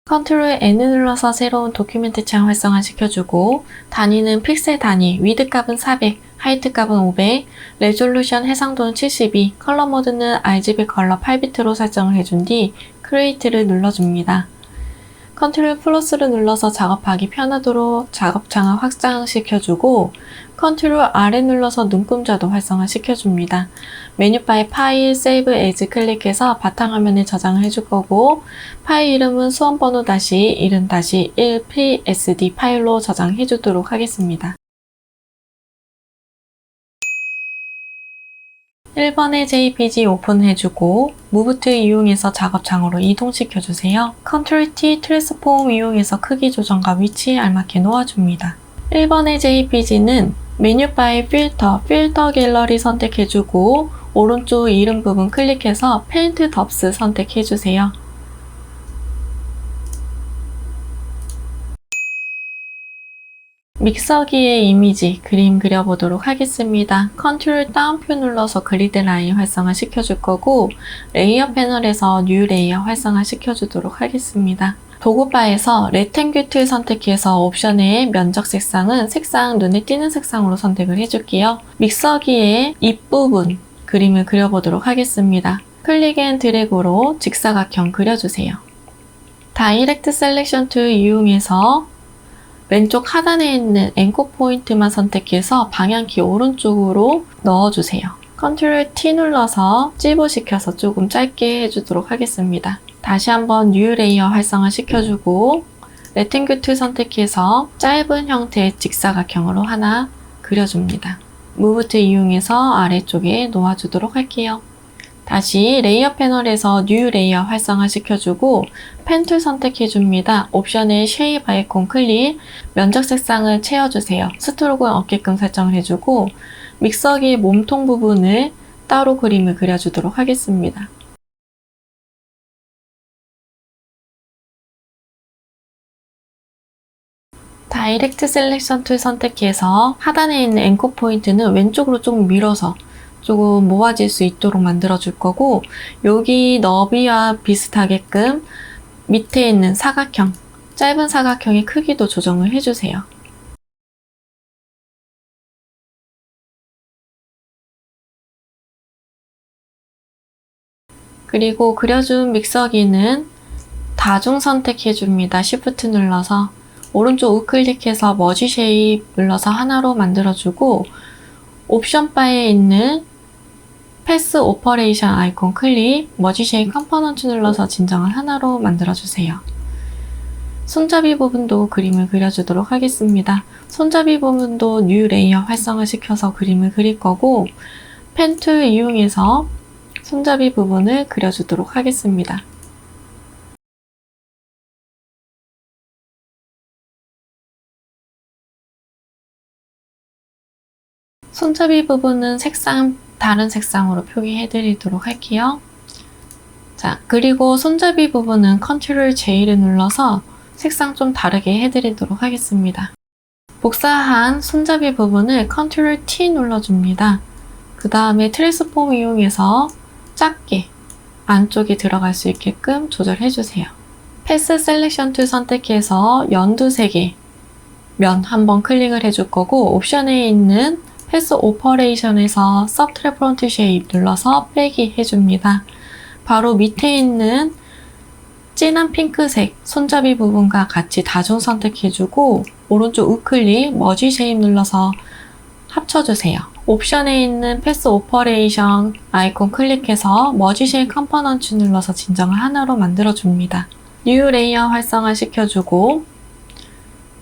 컨트롤 N을 눌러서 새로운 도큐멘트 창 활성화 시켜주고 단위는 픽셀 단위, 위드 값은 400, 하이트 값은 500, 레졸루션 해상도는 72, 컬러 모드는 RGB 컬러 8비트로 설정을 해준 뒤 크리에이트를 눌러줍니다. 컨트롤 플러스를 눌러서 작업하기 편하도록 작업창을 확장시켜주고 컨트롤 R을 눌러서 눈금자도 활성화 시켜줍니다. 메뉴바에 파일, 세이브 에즈 클릭해서 바탕화면에 저장을 해줄 거고 파일 이름은 수험번호 -1은 -1 PSD 파일로 저장해 주도록 하겠습니다. 1번의 JPG 오픈해주고 Move to 이용해서 작업창으로 이동시켜주세요. Ctrl T 트랜스폼 이용해서 크기 조정과 위치에 알맞게 놓아줍니다. 1번의 JPG는 메뉴바의 필터 갤러리 선택해주고 오른쪽 이름 부분 클릭해서 페인트 덥스 선택해주세요. 믹서기에 이미지, 그림 그려보도록 하겠습니다. 컨트롤 다운표 눌러서 그리드 라인 활성화 시켜줄 거고 레이어 패널에서 뉴 레이어 활성화 시켜주도록 하겠습니다. 도구바에서 렉탱글 툴 선택해서 옵션의 면적 색상은 색상 눈에 띄는 색상으로 선택을 해줄게요. 믹서기의 입부분 그림을 그려보도록 하겠습니다. 클릭 앤 드래그로 직사각형 그려주세요. 다이렉트 셀렉션 툴 이용해서 왼쪽 하단에 있는 앵커 포인트만 선택해서 방향키 오른쪽으로 넣어주세요. 컨트롤 T 눌러서 찌부시켜서 조금 짧게 해주도록 하겠습니다. 다시 한번 뉴 레이어 활성화 시켜주고 렉탱글 툴 선택해서 짧은 형태의 직사각형으로 하나 그려줍니다. Move to 이용해서 아래쪽에 놓아주도록 할게요. 다시 레이어 패널에서 뉴 레이어 활성화 시켜주고 펜 툴 선택해줍니다. 옵션의 쉐입 아이콘 클릭, 면적 색상을 채워주세요. 스트로크는 없게끔 설정을 해주고 믹서기 몸통 부분을 따로 그림을 그려주도록 하겠습니다. 다이렉트 셀렉션 툴 선택해서 하단에 있는 앵커 포인트는 왼쪽으로 조금 밀어서 조금 모아질 수 있도록 만들어 줄 거고 여기 너비와 비슷하게끔 밑에 있는 사각형, 짧은 사각형의 크기도 조정을 해주세요. 그리고 그려준 믹서기는 다중 선택해줍니다. Shift 눌러서 오른쪽 우클릭해서 머지 쉐입 눌러서 하나로 만들어주고 옵션 바에 있는 패스 오퍼레이션 아이콘 클릭, 머지 쉐입 컴포넌트 눌러서 진정을 하나로 만들어주세요. 손잡이 부분도 그림을 그려주도록 하겠습니다. 손잡이 부분도 뉴 레이어 활성화 시켜서 그림을 그릴 거고 펜 툴 이용해서 손잡이 부분을 그려주도록 하겠습니다. 손잡이 부분은 색상 다른 색상으로 표기해 드리도록 할게요. 자, 그리고 손잡이 부분은 컨트롤 J를 눌러서 색상 좀 다르게 해드리도록 하겠습니다. 복사한 손잡이 부분을 컨트롤 T 눌러줍니다. 그 다음에 트랜스폼 이용해서 작게 안쪽에 들어갈 수 있게끔 조절해주세요. 패스 셀렉션 툴 선택해서 연두 3개, 면 한번 클릭을 해줄 거고 옵션에 있는 패스 오퍼레이션에서 서브트랙 프론트 쉐입 눌러서 빼기 해줍니다. 바로 밑에 있는 진한 핑크색 손잡이 부분과 같이 다중 선택해주고 오른쪽 우클릭 머지 쉐입 눌러서 합쳐주세요. 옵션에 있는 패스 오퍼레이션 아이콘 클릭해서 머지 쉐입 컴포넌트 눌러서 진정을 하나로 만들어줍니다. 뉴 레이어 활성화 시켜주고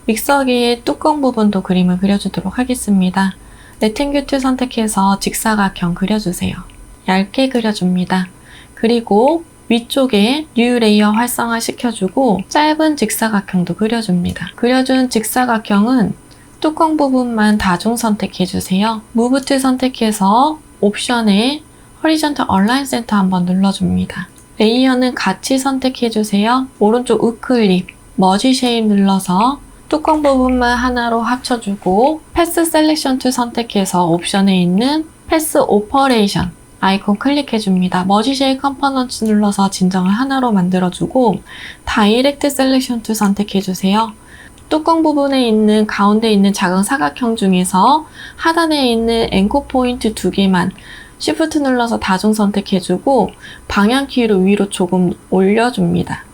믹서기의 뚜껑 부분도 그림을 그려주도록 하겠습니다. 렉탱글 툴 선택해서 직사각형 그려주세요. 얇게 그려줍니다. 그리고 위쪽에 뉴 레이어 활성화 시켜주고 짧은 직사각형도 그려줍니다. 그려준 직사각형은 뚜껑 부분만 다중 선택해주세요. Move 툴 선택해서 옵션에 Horizontal Align Center 한번 눌러줍니다. 레이어는 같이 선택해주세요. 오른쪽 우클릭, 머지 쉐입 눌러서 뚜껑 부분만 하나로 합쳐주고 패스 셀렉션 툴 선택해서 옵션에 있는 패스 오퍼레이션 아이콘 클릭해줍니다. 머지 쉐일 컴포넌트 눌러서 진정을 하나로 만들어주고 다이렉트 셀렉션 툴 선택해주세요. 뚜껑 부분에 있는 가운데 있는 작은 사각형 중에서 하단에 있는 앵커 포인트 2개만 Shift 눌러서 다중 선택해주고 방향키로 위로 조금 올려줍니다.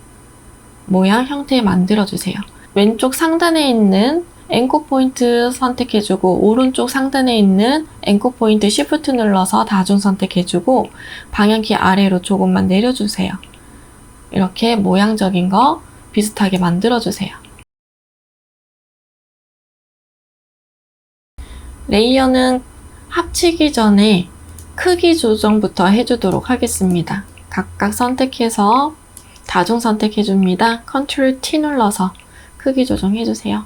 모양 형태 만들어주세요. 왼쪽 상단에 있는 앵커 포인트 선택해주고 오른쪽 상단에 있는 앵커 포인트 Shift 눌러서 다중 선택해주고 방향키 아래로 조금만 내려주세요. 이렇게 모양적인 거 비슷하게 만들어주세요. 레이어는 합치기 전에 크기 조정부터 해주도록 하겠습니다. 각각 선택해서 다중 선택해줍니다. Ctrl T 눌러서 크기 조정해주세요.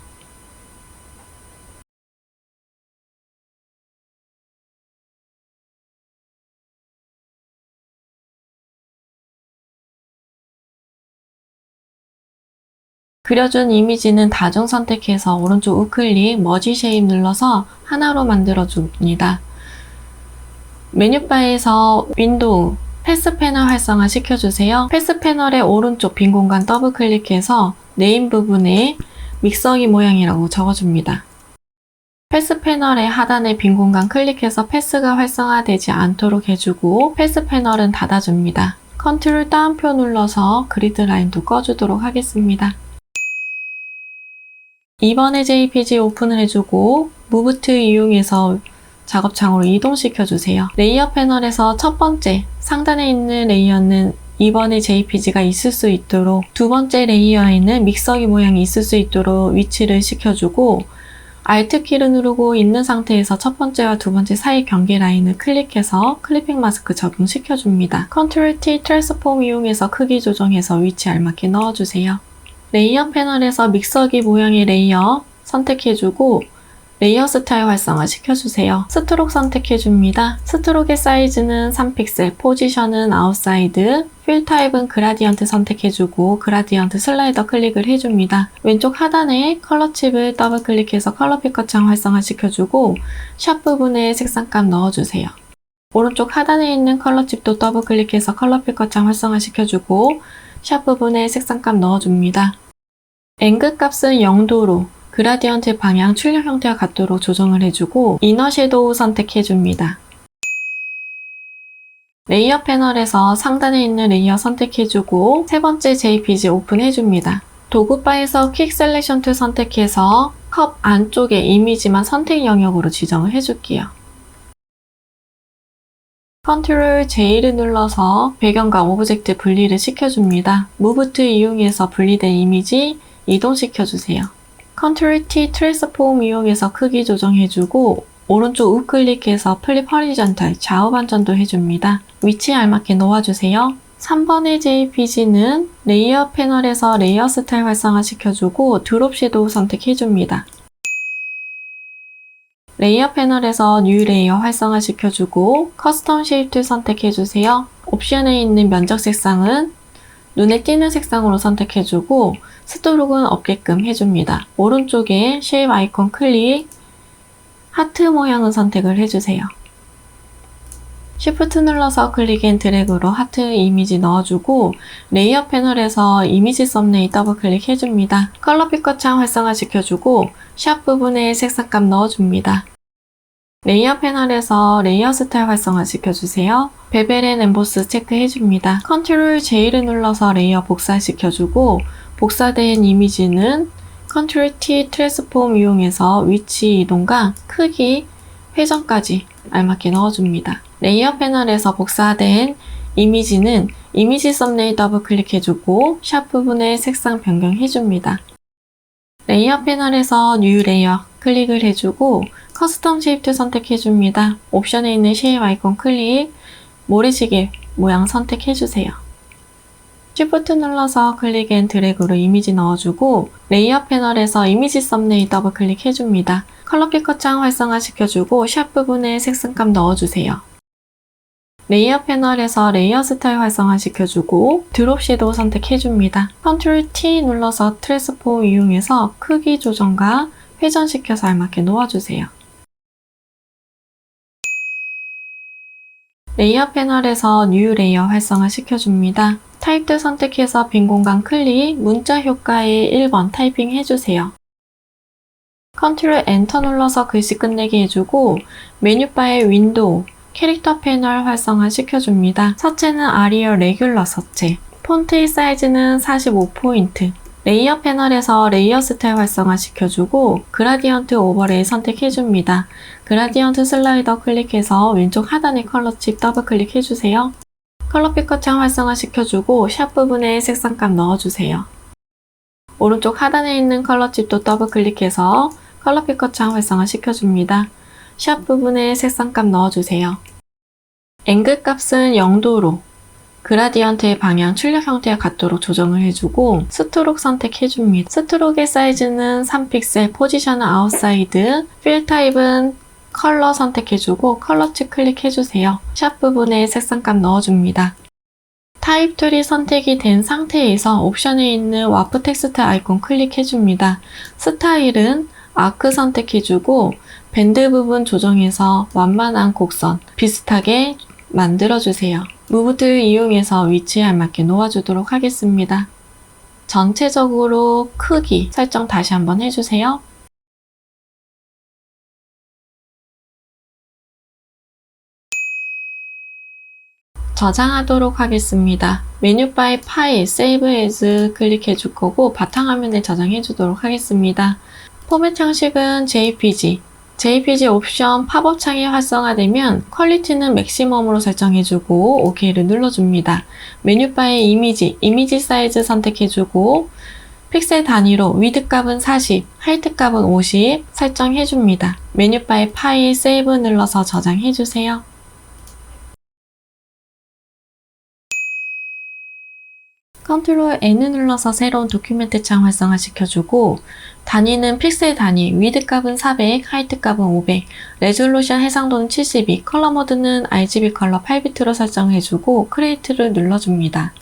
그려준 이미지는 다중 선택해서 오른쪽 우클릭 머지 쉐입 눌러서 하나로 만들어줍니다. 메뉴바에서 윈도우, 패스 패널 활성화 시켜주세요. 패스 패널의 오른쪽 빈 공간 더블 클릭해서 네임 부분에 믹서기 모양이라고 적어줍니다. 패스 패널의 하단의 빈 공간 클릭해서 패스가 활성화되지 않도록 해주고 패스 패널은 닫아줍니다. 컨트롤 다운표 눌러서 그리드 라인도 꺼주도록 하겠습니다. 이번에 JPG 오픈을 해주고 무브 툴 이용해서 작업창으로 이동시켜주세요. 레이어 패널에서 첫 번째 상단에 있는 레이어는 이번에 JPG가 있을 수 있도록 두 번째 레이어에는 믹서기 모양이 있을 수 있도록 위치를 시켜주고 Alt 키를 누르고 있는 상태에서 첫 번째와 두 번째 사이 경계 라인을 클릭해서 클리핑 마스크 적용시켜줍니다. Ctrl T 트랜스폼 이용해서 크기 조정해서 위치 알맞게 넣어주세요. 레이어 패널에서 믹서기 모양의 레이어 선택해주고 레이어 스타일 활성화 시켜주세요. 스트록 선택해줍니다. 스트록의 사이즈는 3픽셀, 포지션은 아웃사이드, 필 타입은 그라디언트 선택해주고 그라디언트 슬라이더 클릭을 해줍니다. 왼쪽 하단에 컬러 칩을 더블 클릭해서 컬러 피커 창 활성화 시켜주고 샵 부분에 색상감 넣어주세요. 오른쪽 하단에 있는 컬러 칩도 더블 클릭해서 컬러 피커 창 활성화 시켜주고 샵 부분에 색상감 넣어줍니다. 앵글 값은 0도로 그라디언트 방향 출력 형태와 같도록 조정을 해주고 이너 섀도우 선택해줍니다. 레이어 패널에서 상단에 있는 레이어 선택해주고 세 번째 JPG 오픈해줍니다. 도구바에서 퀵 셀렉션 툴 선택해서 컵 안쪽에 이미지만 선택 영역으로 지정을 해줄게요. Ctrl J를 눌러서 배경과 오브젝트 분리를 시켜줍니다. 무브 툴 이용해서 분리된 이미지 이동시켜주세요. Ctrl T 트랜스폼 이용해서 크기 조정해주고 오른쪽 우클릭해서 플립 허리전탈 좌우 반전도 해줍니다. 위치에 알맞게 놓아주세요. 3번의 JPG는 레이어 패널에서 레이어 스타일 활성화 시켜주고 드롭 섀도우 선택해줍니다. 레이어 패널에서 뉴 레이어 활성화 시켜주고 커스텀 쉐입 툴 선택해주세요. 옵션에 있는 면적 색상은 눈에 띄는 색상으로 선택해주고 스트록은 없게끔 해줍니다. 오른쪽에 쉐입 아이콘 클릭, 하트 모양은 선택을 해주세요. Shift 눌러서 클릭 앤 드래그로 하트 이미지 넣어주고 레이어 패널에서 이미지 썸네일 더블 클릭 해줍니다. 컬러 피커 창 활성화 시켜주고 샵 부분에 색상감 넣어줍니다. 레이어 패널에서 레이어 스타일 활성화 시켜주세요. 베벨 앤 엠보스 체크해줍니다. Ctrl J를 눌러서 레이어 복사시켜주고 복사된 이미지는 Ctrl T 트랜스폼 이용해서 위치 이동과 크기, 회전까지 알맞게 넣어줍니다. 레이어 패널에서 복사된 이미지는 이미지 썸네일 더블 클릭해주고 샵 부분에 색상 변경해줍니다. 레이어 패널에서 뉴 레이어 클릭을 해주고 커스텀 쉐입 툴 선택해줍니다. 옵션에 있는 쉐입 아이콘 클릭, 모래시계 모양 선택해주세요. Shift 눌러서 클릭 앤 드래그로 이미지 넣어주고 레이어 패널에서 이미지 썸네일 더블 클릭해줍니다. 컬러 피커 창 활성화 시켜주고 샵 부분에 색상감 넣어주세요. 레이어 패널에서 레이어 스타일 활성화 시켜주고 드롭 섀도우 선택해줍니다. Ctrl T 눌러서 트랜스폼 이용해서 크기 조정과 회전시켜서 알맞게 놓아주세요. 레이어 패널에서 뉴 레이어 활성화 시켜줍니다. 타입들 선택해서 빈 공간 클릭, 문자 효과에 1번 타이핑 해주세요. 컨트롤 엔터 눌러서 글씨 끝내기 해주고 메뉴바의 윈도우, 캐릭터 패널 활성화 시켜줍니다. 서체는 아리얼 레귤러 서체, 폰트의 사이즈는 45포인트, 레이어 패널에서 레이어 스타일 활성화 시켜주고 그라디언트 오버레이 선택해줍니다. 그라디언트 슬라이더 클릭해서 왼쪽 하단의 컬러 칩 더블 클릭해주세요. 컬러 피커 창 활성화 시켜주고 샵 부분에 색상값 넣어주세요. 오른쪽 하단에 있는 컬러 칩도 더블 클릭해서 컬러 피커 창 활성화 시켜줍니다. 샵 부분에 색상값 넣어주세요. 앵글 값은 0도로 그라디언트의 방향 출력 형태와 같도록 조정을 해주고 스트록 선택해줍니다. 스트록의 사이즈는 3픽셀, 포지션은 아웃사이드, 필 타입은 컬러 선택해주고 컬러 칩 클릭해주세요. 샵 부분에 색상값 넣어줍니다. 타입 툴이 선택이 된 상태에서 옵션에 있는 와프 텍스트 아이콘 클릭해줍니다. 스타일은 아크 선택해주고 밴드 부분 조정해서 완만한 곡선 비슷하게 만들어주세요. 무브 툴 이용해서 위치에 알맞게 놓아주도록 하겠습니다. 전체적으로 크기 설정 다시 한번 해주세요. 저장하도록 하겠습니다. 메뉴바의 파일, Save As 클릭해 줄 거고 바탕화면에 저장해 주도록 하겠습니다. 포맷 형식은 JPG. JPG 옵션 팝업 창이 활성화되면 퀄리티는 맥시멈으로 설정해주고 OK를 눌러줍니다. 메뉴바의 이미지 사이즈 선택해주고 픽셀 단위로 위드 값은 40, 하이트 값은 50 설정해줍니다. 메뉴바의 파일, 세이브 눌러서 저장해주세요. 컨트롤 N을 눌러서 새로운 도큐멘트 창 활성화 시켜주고 단위는 픽셀 단위, 위드 값은 400, 하이트 값은 500, 레졸루션 해상도는 72, 컬러 모드는 RGB 컬러 8비트로 설정해주고 크리에이트를 눌러줍니다.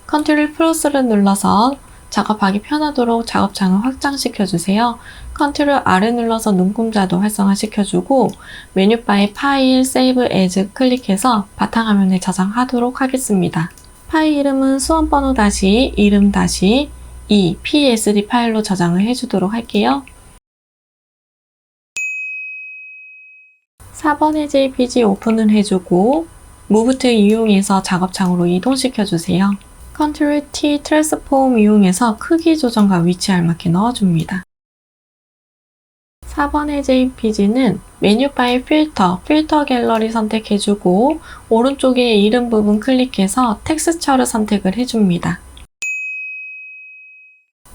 컨트롤 플러스를 눌러서 작업하기 편하도록 작업창을 확장시켜주세요. 컨트롤 R을 눌러서 눈금자도 활성화시켜주고 메뉴바의 파일, 세이브 에즈 클릭해서 바탕화면에 저장하도록 하겠습니다. 파일 이름은 수험번호 다시 이름 다시 PSD 파일로 저장을 해주도록 할게요. 4번의 JPG 오픈을 해주고 무브 툴 이용해서 작업창으로 이동시켜주세요. 컨트롤 T 트랜스폼 이용해서 크기 조정과 위치 알맞게 넣어줍니다. 4번의 JPG는 메뉴바의 필터 갤러리 선택해주고 오른쪽에 이름 부분 클릭해서 텍스처를 선택을 해줍니다.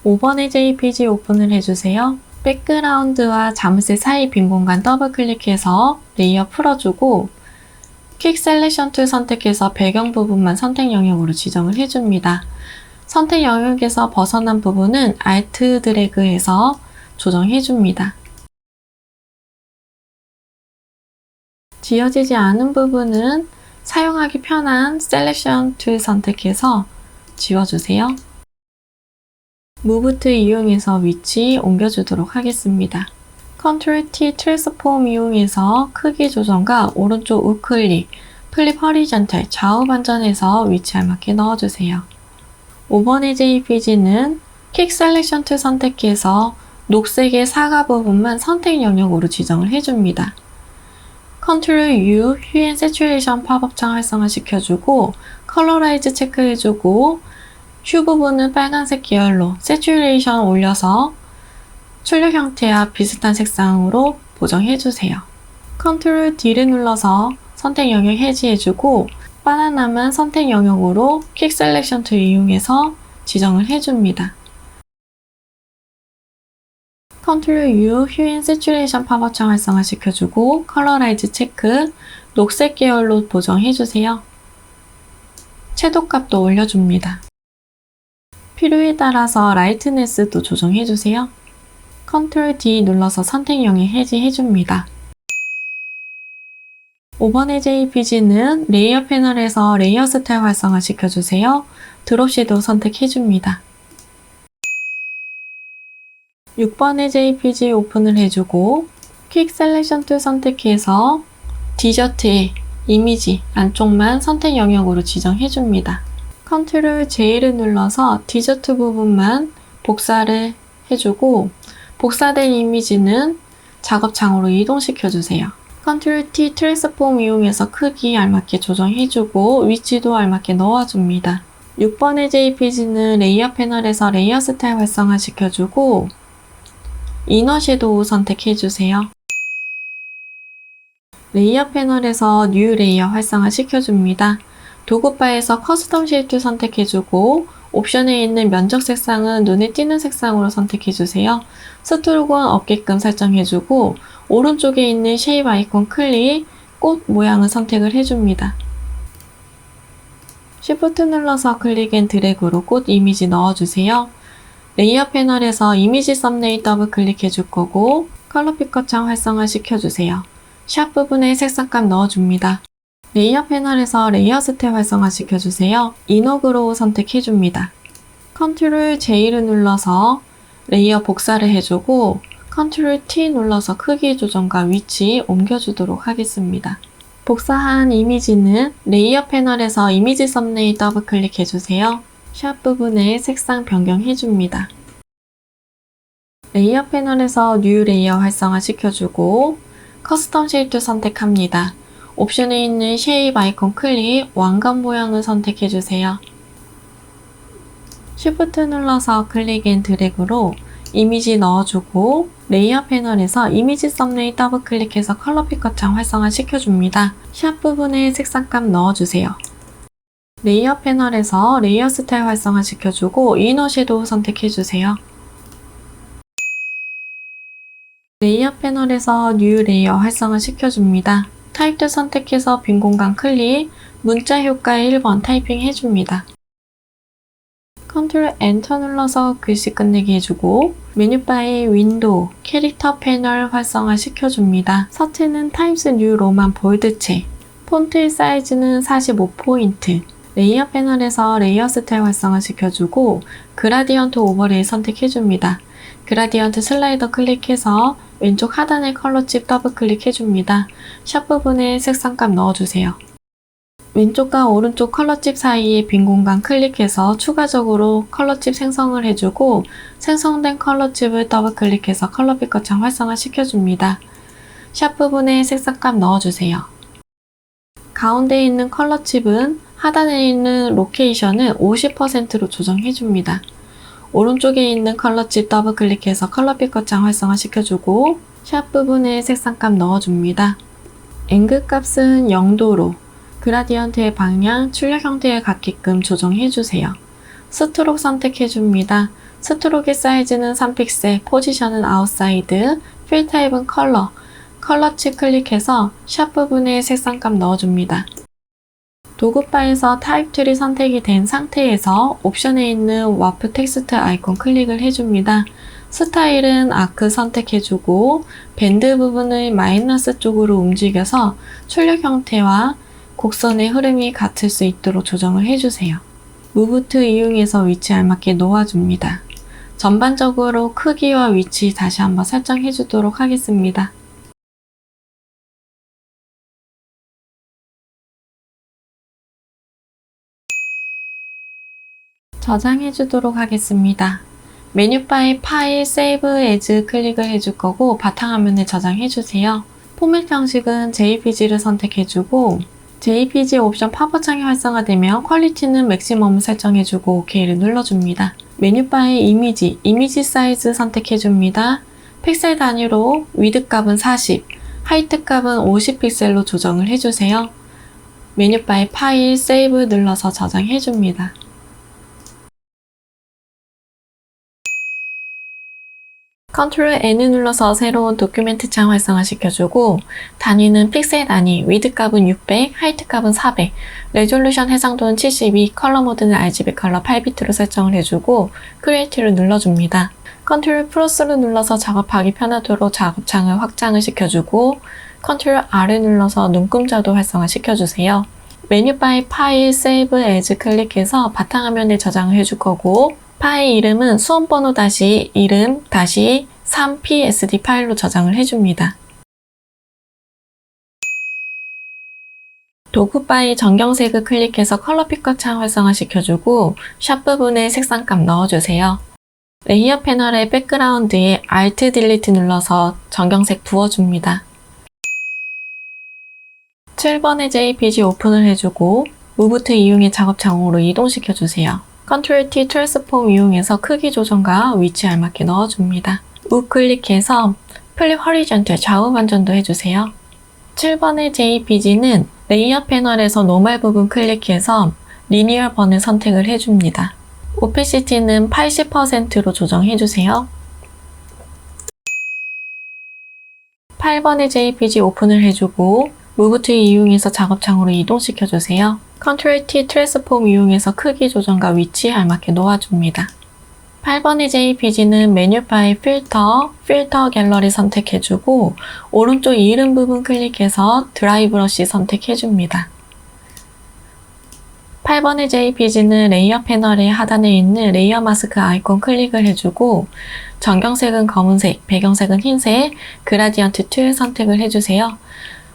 5번의 JPG 오픈을 해주세요. 백그라운드와 자물쇠 사이 빈 공간 더블 클릭해서 레이어 풀어주고 퀵 셀렉션 툴 선택해서 배경 부분만 선택 영역으로 지정을 해줍니다. 선택 영역에서 벗어난 부분은 Alt 드래그해서 조정해줍니다. 지워지지 않은 부분은 사용하기 편한 셀렉션 툴 선택해서 지워주세요. 무브 툴 이용해서 위치 옮겨주도록 하겠습니다. 컨트롤 T 트랜스폼 이용해서 크기 조정과 오른쪽 우클릭, 플립 허리전탈 좌우 반전해서 위치 알맞게 넣어주세요. 5번의 JPG는 퀵 셀렉션 툴 선택해서 녹색의 사과 부분만 선택 영역으로 지정을 해줍니다. 컨트롤 U, 휴 세츄레이션 팝업창 활성화 시켜주고 컬러라이즈 체크해주고 휴 부분은 빨간색 계열로 세츄레이션 올려서 출력 형태와 비슷한 색상으로 보정해주세요. 컨트롤 D를 눌러서 선택 영역 해지해주고 바나나만 선택 영역으로 퀵 셀렉션 툴 이용해서 지정을 해줍니다. 컨트롤 U, 휴 세츄레이션 팝업창 활성화 시켜주고 컬러라이즈 체크, 녹색 계열로 보정해주세요. 채도값도 올려줍니다. 필요에 따라서 라이트네스도 조정해주세요. 컨트롤 D 눌러서 선택 영역 해지해줍니다. 5번의 JPG는 레이어 패널에서 레이어 스타일 활성화 시켜주세요. 드롭 섀도우 선택해줍니다. 6번의 JPG 오픈을 해주고 퀵 셀렉션 툴 선택해서 디저트에 이미지 안쪽만 선택 영역으로 지정해줍니다. 컨트롤 J를 눌러서 디저트 부분만 복사를 해주고 복사된 이미지는 작업창으로 이동시켜주세요. 컨트롤 T 트랜스폼 이용해서 크기 알맞게 조정해주고 위치도 알맞게 넣어줍니다. 6번의 JPG는 레이어 패널에서 레이어 스타일 활성화 시켜주고 이너 섀도우 선택해주세요. 레이어 패널에서 뉴 레이어 활성화 시켜줍니다. 도구바에서 커스텀 쉐이프 선택해주고 옵션에 있는 면적 색상은 눈에 띄는 색상으로 선택해주세요. 스트로크는 없게끔 설정해주고 오른쪽에 있는 쉐입 아이콘 클릭, 꽃 모양을 선택을 해줍니다. Shift 눌러서 클릭 앤 드래그로 꽃 이미지 넣어주세요. 레이어 패널에서 이미지 썸네일 더블 클릭해줄 거고 컬러 피커 창 활성화 시켜주세요. 샵 부분에 색상감 넣어줍니다. 레이어 패널에서 레이어 스텝 활성화 시켜주세요. 이너 그로우 선택해줍니다. 컨트롤 J를 눌러서 레이어 복사를 해주고 컨트롤 T 눌러서 크기 조정과 위치 옮겨주도록 하겠습니다. 복사한 이미지는 레이어 패널에서 이미지 썸네일 더블 클릭해주세요. 샵 부분에 색상 변경해줍니다. 레이어 패널에서 뉴 레이어 활성화 시켜주고 커스텀 쉐이프 선택합니다. 옵션에 있는 쉐입 아이콘 클릭, 왕관 모양을 선택해주세요. Shift 눌러서 클릭 앤 드래그로 이미지 넣어주고 레이어 패널에서 이미지 썸네일 더블 클릭해서 컬러 피커 창 활성화 시켜줍니다. 샵 부분에 색상감 넣어주세요. 레이어 패널에서 레이어 스타일 활성화 시켜주고 이너 섀도우 선택해주세요. 레이어 패널에서 뉴 레이어 활성화 시켜줍니다. 타입도 선택해서 빈 공간 클릭, 문자 효과의 1번 타이핑 해줍니다. 컨트롤 엔터 눌러서 글씨 끝내기 해주고 메뉴바의 윈도우, 캐릭터 패널 활성화 시켜줍니다. 서체는 타임스 뉴 로만 볼드체, 폰트의 사이즈는 45포인트, 레이어 패널에서 레이어 스타일 활성화 시켜주고 그라디언트 오버레이 선택해줍니다. 그라디언트 슬라이더 클릭해서 왼쪽 하단의 컬러칩 더블 클릭해줍니다. 샵 부분에 색상감 넣어주세요. 왼쪽과 오른쪽 컬러칩 사이에 빈 공간 클릭해서 추가적으로 컬러칩 생성을 해주고 생성된 컬러칩을 더블 클릭해서 컬러 피커 창 활성화 시켜줍니다. 샵 부분에 색상감 넣어주세요. 가운데 있는 컬러칩은 하단에 있는 로케이션을 50%로 조정해줍니다. 오른쪽에 있는 컬러칩 더블 클릭해서 컬러 피커 창 활성화 시켜주고 샵 부분에 색상감 넣어줍니다. 앵글 값은 0도로 그라디언트의 방향, 출력 형태에 갖게끔 조정해주세요. 스트로크 선택해줍니다. 스트로크의 사이즈는 3픽셀, 포지션은 아웃사이드, 필 타입은 컬러, 컬러칩 클릭해서 샵 부분에 색상감 넣어줍니다. 도구바에서 타입 툴이 선택이 된 상태에서 옵션에 있는 와프 텍스트 아이콘 클릭을 해줍니다. 스타일은 아크 선택해주고 밴드 부분을 마이너스 쪽으로 움직여서 출력 형태와 곡선의 흐름이 같을 수 있도록 조정을 해주세요. 무브트 이용해서 위치 알맞게 놓아줍니다. 전반적으로 크기와 위치 다시 한번 설정해 주도록 하겠습니다. 저장해 주도록 하겠습니다. 메뉴바의 파일, 세이브 에즈 클릭을 해줄 거고 바탕화면에 저장해 주세요. 포맷 형식은 JPG를 선택해 주고 JPG 옵션 팝업 창이 활성화되면 퀄리티는 맥시멈을 설정해주고 OK를 눌러줍니다. 메뉴바의 이미지 사이즈 선택해줍니다. 픽셀 단위로 위드 값은 40, 하이트 값은 50픽셀로 조정을 해주세요. 메뉴바의 파일, 세이브 눌러서 저장해줍니다. 컨트롤 N을 눌러서 새로운 도큐멘트 창 활성화 시켜주고 단위는 픽셀 단위, 위드 값은 600, 하이트 값은 400, 레졸루션 해상도는 72, 컬러 모드는 RGB 컬러 8비트로 설정을 해주고 크리에이티브를 눌러줍니다. 컨트롤 플러스를 눌러서 작업하기 편하도록 작업창을 확장을 시켜주고 컨트롤 R을 눌러서 눈금자도 활성화 시켜주세요. 메뉴바의 파일, 세이브 에즈 클릭해서 바탕화면에 저장을 해줄 거고 파일 이름은 수험번호 다시 이름 다시 3psd 파일로 저장을 해줍니다. 도구 바의 전경색을 클릭해서 컬러 피커 창 활성화시켜주고 샵 부분에 색상값 넣어주세요. 레이어 패널의 백그라운드에 Alt Delete 눌러서 전경색 부어줍니다. 7번의 JPG 오픈을 해주고 Move to 이용해 작업창으로 이동시켜주세요. Ctrl T 트랜스폼 이용해서 크기 조정과 위치 알맞게 넣어줍니다. 우클릭해서 플립 허리전트 좌우 반전도 해주세요. 7번의 JPG는 레이어 패널에서 노멀 부분 클릭해서 리니어 번을 선택을 해줍니다. 오페시티는 80%로 조정해주세요. 8번의 JPG 오픈을 해주고 Move to 이용해서 작업창으로 이동시켜주세요. Ctrl T 트랜스폼 이용해서 크기 조정과 위치 알맞게 놓아줍니다. 8번의 JPG는 메뉴 바의 필터 갤러리 선택해주고 오른쪽 이름 부분 클릭해서 드라이 브러쉬 선택해줍니다. 8번의 JPG는 레이어 패널의 하단에 있는 레이어 마스크 아이콘 클릭을 해주고 전경색은 검은색, 배경색은 흰색, 그라디언트 툴 선택을 해주세요.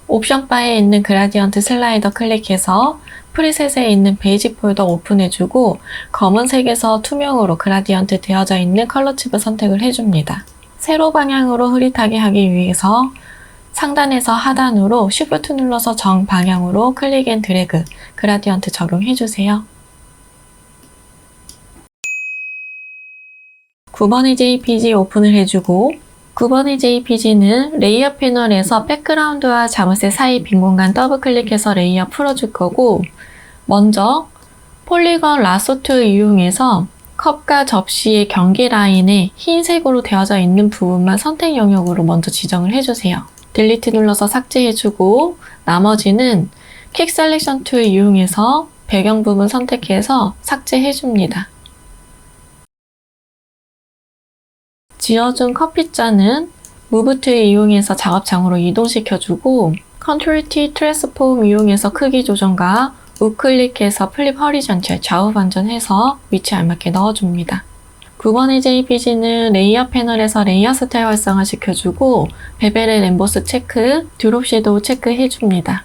옵션 바에 있는 그라디언트 슬라이더 클릭해서 프리셋에 있는 베이지 폴더 오픈해주고 검은색에서 투명으로 그라디언트 되어져 있는 컬러 칩을 선택을 해줍니다. 세로 방향으로 흐릿하게 하기 위해서 상단에서 하단으로 Shift 눌러서 정방향으로 클릭 앤 드래그 그라디언트 적용해주세요. 9번의 JPG 오픈을 해주고 9번의 JPG는 레이어 패널에서 백그라운드와 자물쇠 사이 빈 공간 더블 클릭해서 레이어 풀어줄 거고 먼저 폴리건 라소 툴 이용해서 컵과 접시의 경계 라인에 흰색으로 되어져 있는 부분만 선택 영역으로 먼저 지정을 해주세요. 딜리트 눌러서 삭제해주고 나머지는 퀵 셀렉션 툴 이용해서 배경 부분 선택해서 삭제해줍니다. 지워준 커피잔은 Move to 이용해서 작업창으로 이동시켜주고 Ctrl T 트랜스폼 이용해서 크기 조정과 우클릭해서 플립 허리전트 좌우 반전해서 위치 알맞게 넣어줍니다. 9번의 JPG는 레이어 패널에서 레이어 스타일 활성화 시켜주고 베벨의 엠보스 체크, 드롭 섀도우 체크해줍니다.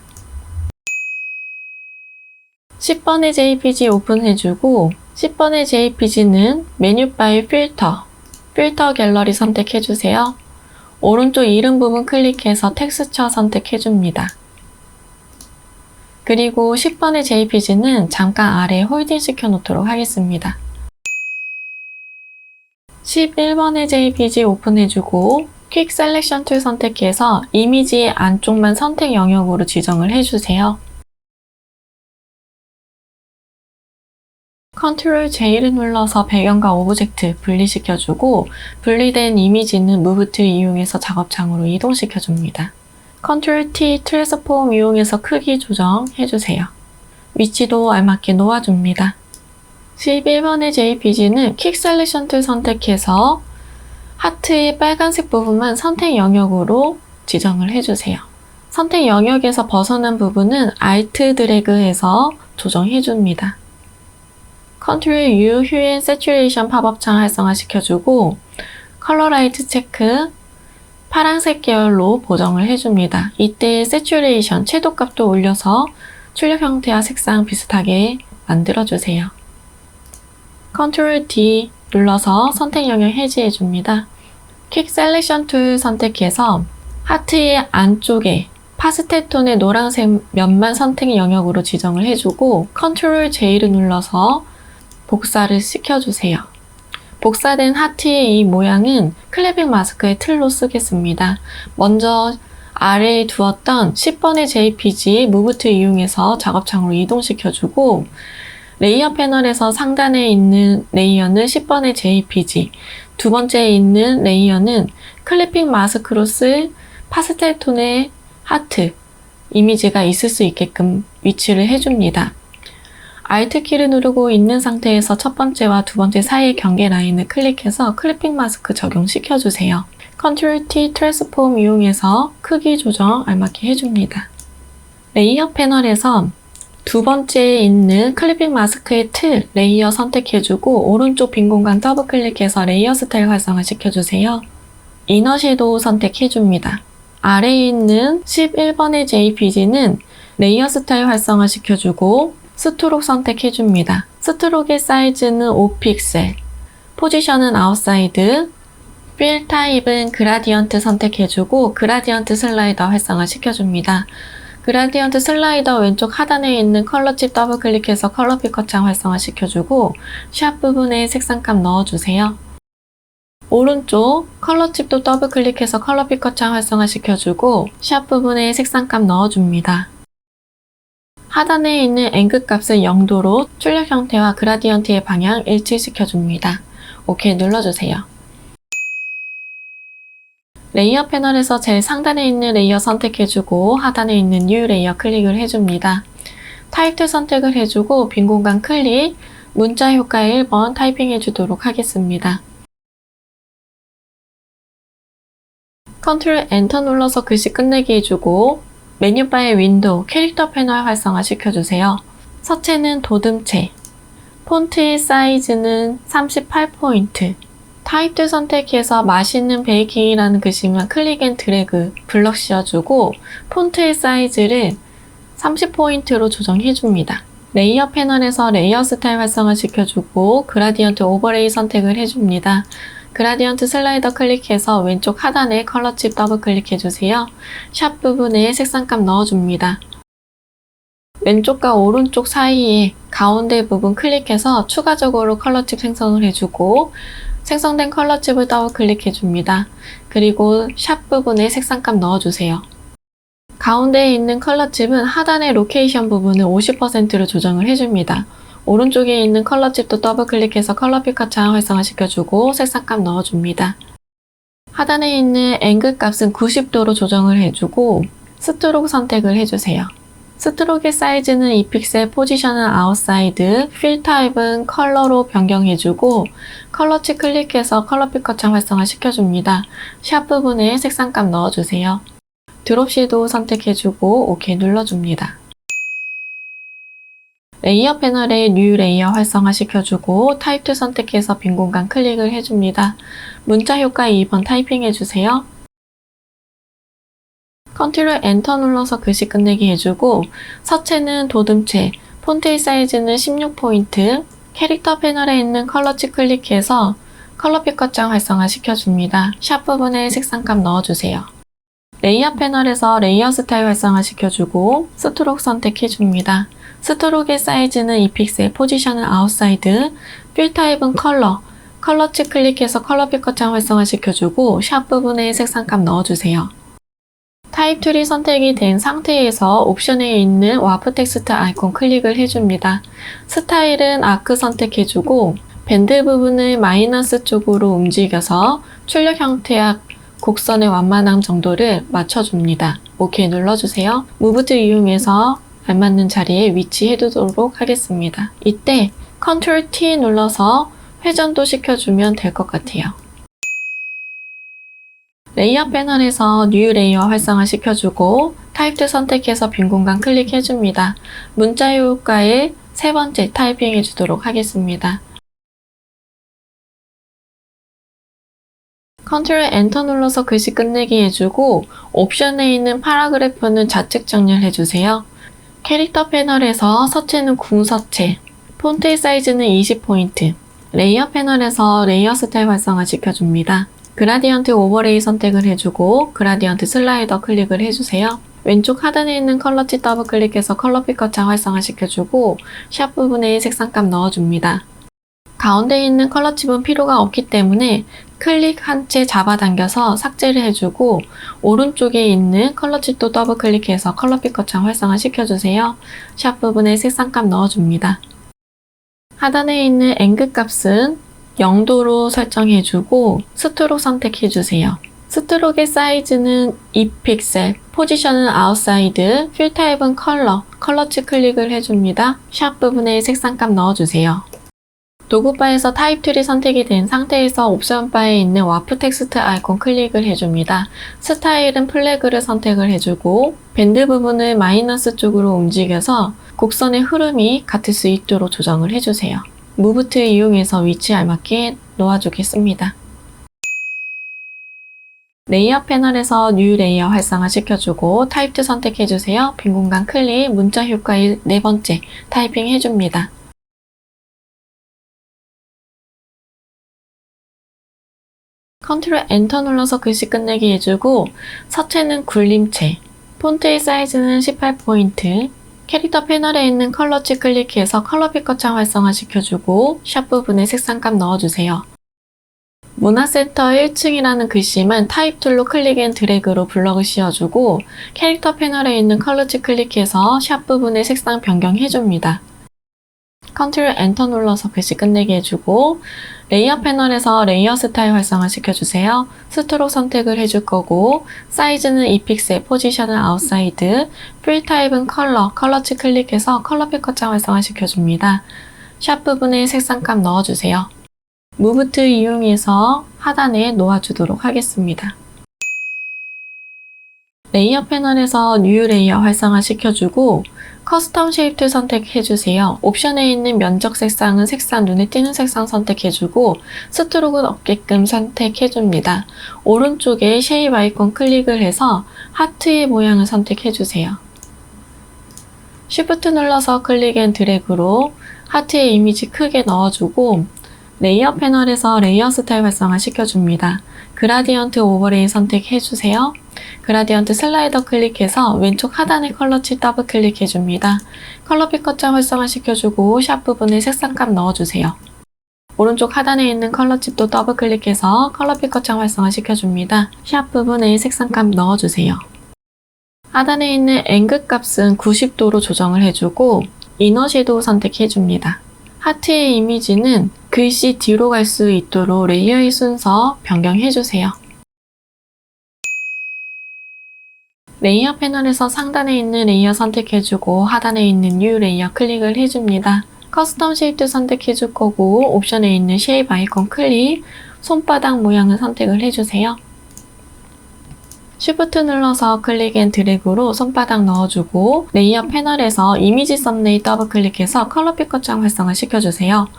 10번의 JPG 오픈해주고 10번의 JPG는 메뉴 바의 필터 갤러리 선택해주세요. 오른쪽 이름 부분 클릭해서 텍스처 선택해줍니다. 그리고 10번의 JPG는 잠깐 아래에 홀딩 시켜놓도록 하겠습니다. 11번의 JPG 오픈해주고 퀵 셀렉션 툴 선택해서 이미지의 안쪽만 선택 영역으로 지정을 해주세요. Ctrl J를 눌러서 배경과 오브젝트 분리시켜주고 분리된 이미지는 Move to 이용해서 작업창으로 이동시켜줍니다. Ctrl T 트랜스폼 이용해서 크기 조정해주세요. 위치도 알맞게 놓아줍니다. 11번의 JPG는 퀵 셀렉션 툴 선택해서 하트의 빨간색 부분만 선택 영역으로 지정을 해주세요. 선택 영역에서 벗어난 부분은 Alt 드래그해서 조정해줍니다. Ctrl U Hue and Saturation 팝업창 활성화시켜주고 컬러 라이트 체크 파란색 계열로 보정을 해줍니다. 이때 Saturation 채도값도 올려서 출력 형태와 색상 비슷하게 만들어주세요. Ctrl D 눌러서 선택 영역 해제해줍니다. 퀵 셀렉션 툴 선택해서 하트의 안쪽에 파스텔 톤의 노란색 면만 선택 영역으로 지정을 해주고 Ctrl J를 눌러서 복사를 시켜주세요. 복사된 하트의 이 모양은 클래빅 마스크의 틀로 쓰겠습니다. 먼저 아래에 두었던 10번의 JPG Move to 이용해서 작업창으로 이동시켜주고 레이어 패널에서 상단에 있는 레이어는 10번의 JPG, 두 번째에 있는 레이어는 클래픽 마스크로 쓸 파스텔 톤의 하트 이미지가 있을 수 있게끔 위치를 해줍니다. Alt 키를 누르고 있는 상태에서 첫 번째와 두 번째 사이의 경계 라인을 클릭해서 클래픽 마스크 적용시켜주세요. Ctrl T 트랜스폼 이용해서 크기 조정 알맞게 해줍니다. 레이어 패널에서 두 번째에 있는 클리핑 마스크의 틀, 레이어 선택해주고 오른쪽 빈 공간 더블 클릭해서 레이어 스타일 활성화 시켜주세요. 이너 섀도우 선택해줍니다. 아래에 있는 11번의 JPG는 레이어 스타일 활성화 시켜주고 스트록 선택해줍니다. 스트록의 사이즈는 5픽셀, 포지션은 아웃사이드, 필 타입은 그라디언트 선택해주고 그라디언트 슬라이더 활성화 시켜줍니다. 그라디언트 슬라이더 왼쪽 하단에 있는 컬러칩 더블 클릭해서 컬러 피커 창 활성화 시켜주고 샵 부분에 색상값 넣어주세요. 오른쪽 컬러칩도 더블 클릭해서 컬러 피커 창 활성화 시켜주고 샵 부분에 색상값 넣어줍니다. 하단에 있는 앵글 값을 0도로 출력 형태와 그라디언트의 방향 일치시켜줍니다. OK 눌러주세요. 레이어 패널에서 제일 상단에 있는 레이어 선택해주고 하단에 있는 New 레이어 클릭을 해줍니다. 타입2 선택을 해주고 빈 공간 클릭, 문자 효과 1번 타이핑해주도록 하겠습니다. 컨트롤 엔터 눌러서 글씨 끝내기 해주고 메뉴바의 윈도우, 캐릭터 패널 활성화 시켜주세요. 서체는 도듬체, 폰트의 사이즈는 38포인트, 타입2 선택해서 맛있는 베이킹이라는 글씨만 클릭 앤 드래그 블럭 씌워주고 폰트의 사이즈를 30포인트로 조정해줍니다. 레이어 패널에서 레이어 스타일 활성화 시켜주고 그라디언트 오버레이 선택을 해줍니다. 그라디언트 슬라이더 클릭해서 왼쪽 하단에 컬러칩 더블 클릭해주세요. 샵 부분에 색상값 넣어줍니다. 왼쪽과 오른쪽 사이에 가운데 부분 클릭해서 추가적으로 컬러칩 생성을 해주고 생성된 컬러칩을 더블 클릭해줍니다. 그리고 샵 부분에 색상값 넣어주세요. 가운데에 있는 컬러칩은 하단의 로케이션 부분을 50%로 조정을 해줍니다. 오른쪽에 있는 컬러칩도 더블 클릭해서 컬러 피커 창 활성화 시켜주고 색상값 넣어줍니다. 하단에 있는 앵글 값은 90도로 조정을 해주고 스트록 선택을 해주세요. 스트록의 사이즈는 2픽셀, 포지션은 아웃사이드, 필 타입은 컬러로 변경해주고 컬러칩 클릭해서 컬러 피커 창 활성화 시켜줍니다. 샵 부분에 색상값 넣어주세요. 드롭 섀도우 선택해주고 OK 눌러줍니다. 레이어 패널에 뉴 레이어 활성화 시켜주고 타입2 선택해서 빈 공간 클릭을 해줍니다. 문자 효과 2번 타이핑 해주세요. 컨트롤 엔터 눌러서 글씨 끝내기 해주고 서체는 도듬체, 폰트의 사이즈는 16포인트, 캐릭터 패널에 있는 컬러칩 클릭해서 컬러 피커 창 활성화 시켜줍니다. 샵 부분에 색상값 넣어주세요. 레이어 패널에서 레이어 스타일 활성화 시켜주고 스트록 선택해줍니다. 스트록의 사이즈는 2픽셀, 포지션은 아웃사이드, 필 타입은 컬러칩 클릭해서 컬러 피커 창 활성화 시켜주고 샵 부분에 색상값 넣어주세요. 타입 툴이 선택이 된 상태에서 옵션에 있는 와프 텍스트 아이콘 클릭을 해줍니다. 스타일은 아크 선택해주고 밴드 부분을 마이너스 쪽으로 움직여서 출력 형태와 곡선의 완만함 정도를 맞춰줍니다. OK 눌러주세요. 무브 툴 이용해서 알맞는 자리에 위치해두도록 하겠습니다. 이때 컨트롤 T 눌러서 회전도 시켜주면 될 것 같아요. 레이어 패널에서 뉴 레이어 활성화 시켜주고 타입2 선택해서 빈 공간 클릭해줍니다. 문자 효과에 세 번째 타이핑 해주도록 하겠습니다. 컨트롤 엔터 눌러서 글씨 끝내기 해주고 옵션에 있는 파라그래프는 좌측 정렬해주세요. 캐릭터 패널에서 서체는 궁서체, 폰트의 사이즈는 20포인트, 레이어 패널에서 레이어 스타일 활성화 시켜줍니다. 그라디언트 오버레이 선택을 해주고 그라디언트 슬라이더 클릭을 해주세요. 왼쪽 하단에 있는 컬러칩 더블 클릭해서 컬러 피커 창 활성화 시켜주고 샵 부분에 색상값 넣어줍니다. 가운데에 있는 컬러칩은 필요가 없기 때문에 클릭 한 채 잡아당겨서 삭제를 해주고 오른쪽에 있는 컬러칩도 더블 클릭해서 컬러 피커 창 활성화 시켜주세요. 샵 부분에 색상값 넣어줍니다. 하단에 있는 앵글 값은 0도로 설정해주고 스트록 선택해주세요. 스트록의 사이즈는 2픽셀, 포지션은 아웃사이드, 필 타입은 컬러칩 클릭을 해줍니다. 샵 부분에 색상값 넣어주세요. 도구바에서 타입 툴이 선택이 된 상태에서 옵션 바에 있는 와프 텍스트 아이콘 클릭을 해줍니다. 스타일은 플래그를 선택을 해주고 밴드 부분을 마이너스 쪽으로 움직여서 곡선의 흐름이 같을 수 있도록 조정을 해주세요. 무브 툴 이용해서 위치에 알맞게 놓아주겠습니다. 레이어 패널에서 뉴 레이어 활성화 시켜주고 타입2 선택해주세요. 빈 공간 클릭, 문자 효과의 네 번째, 타이핑 해줍니다. 컨트롤 엔터 눌러서 글씨 끝내기 해주고 서체는 굴림체, 폰트의 사이즈는 18포인트, 캐릭터 패널에 있는 컬러치 클릭해서 컬러 피커창 활성화 시켜주고 샵 부분에 색상값 넣어주세요. 문화센터 1층이라는 글씨만 타입 툴로 클릭 앤 드래그로 블럭을 씌워주고 캐릭터 패널에 있는 컬러치 클릭해서 샵 부분에 색상 변경해줍니다. 컨트롤 엔터 눌러서 글씨 끝내기 해주고 레이어 패널에서 레이어 스타일 활성화 시켜주세요. 스트로크 선택을 해줄 거고 사이즈는 2픽셀, 포지션은 아웃사이드, 필 타입은 컬러치 클릭해서 컬러 피커창 활성화 시켜줍니다. 샵 부분에 색상값 넣어주세요. 무브트 이용해서 하단에 놓아주도록 하겠습니다. 레이어 패널에서 뉴 레이어 활성화 시켜주고 커스텀 쉐입 툴 선택해주세요. 옵션에 있는 면적 색상은 색상 눈에 띄는 색상 선택해주고 스트로크는 없게끔 선택해줍니다. 오른쪽에 쉐입 아이콘 클릭을 해서 하트의 모양을 선택해주세요. 쉬프트 눌러서 클릭 앤 드래그로 하트의 이미지 크게 넣어주고 레이어 패널에서 레이어 스타일 활성화 시켜줍니다. 그라디언트 오버레이 선택해주세요. 그라디언트 슬라이더 클릭해서 왼쪽 하단의 컬러치 더블 클릭해줍니다. 컬러 피커창 활성화 시켜주고 샵 부분에 색상값 넣어주세요. 오른쪽 하단에 있는 컬러칩도 더블 클릭해서 컬러 피커창 활성화 시켜줍니다. 샵 부분에 색상값 넣어주세요. 하단에 있는 앵글 값은 90도로 조정을 해주고 이너 섀도우 선택해줍니다. 하트의 이미지는 글씨 뒤로 갈 수 있도록 레이어의 순서 변경해주세요. 레이어 패널에서 상단에 있는 레이어 선택해주고 하단에 있는 뉴 레이어 클릭을 해줍니다. 커스텀 쉐입 선택해줄 거고 옵션에 있는 쉐입 아이콘 클릭, 손바닥 모양을 선택을 해주세요. 쉬프트 눌러서 클릭 앤 드래그로 손바닥 넣어주고 레이어 패널에서 이미지 썸네일 더블 클릭해서 컬러 피커창 활성화 시켜주세요.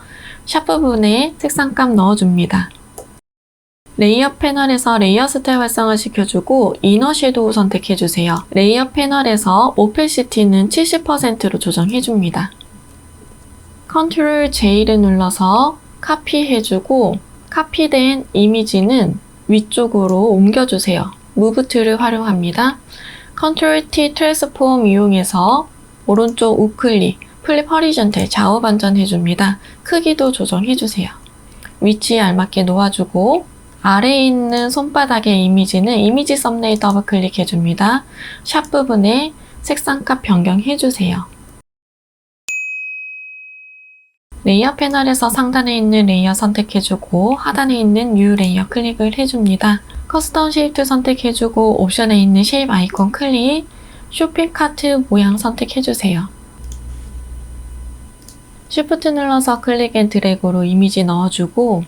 샵 부분에 색상값 넣어줍니다. 레이어 패널에서 레이어 스타일 활성화 시켜주고 이너 섀도우 선택해주세요. 레이어 패널에서 오페시티는 70%로 조정해줍니다. 컨트롤 J를 눌러서 카피해주고 카피된 이미지는 위쪽으로 옮겨주세요. 무브 툴을 활용합니다. 컨트롤 T 트랜스폼 이용해서 오른쪽 우클릭, 플립 허리전탈 좌우 반전해줍니다. 크기도 조정해주세요. 위치에 알맞게 놓아주고 아래에 있는 손바닥의 이미지는 이미지 썸네일 더블 클릭해줍니다. 샵 부분에 색상값 변경해주세요. 레이어 패널에서 상단에 있는 레이어 선택해주고 하단에 있는 뉴 레이어 클릭을 해줍니다. 커스텀 쉐입 툴 선택해주고 옵션에 있는 쉐입 아이콘 클릭, 쇼핑 카트 모양 선택해주세요. 쉬프트 눌러서 클릭 앤 드래그로 이미지 넣어주고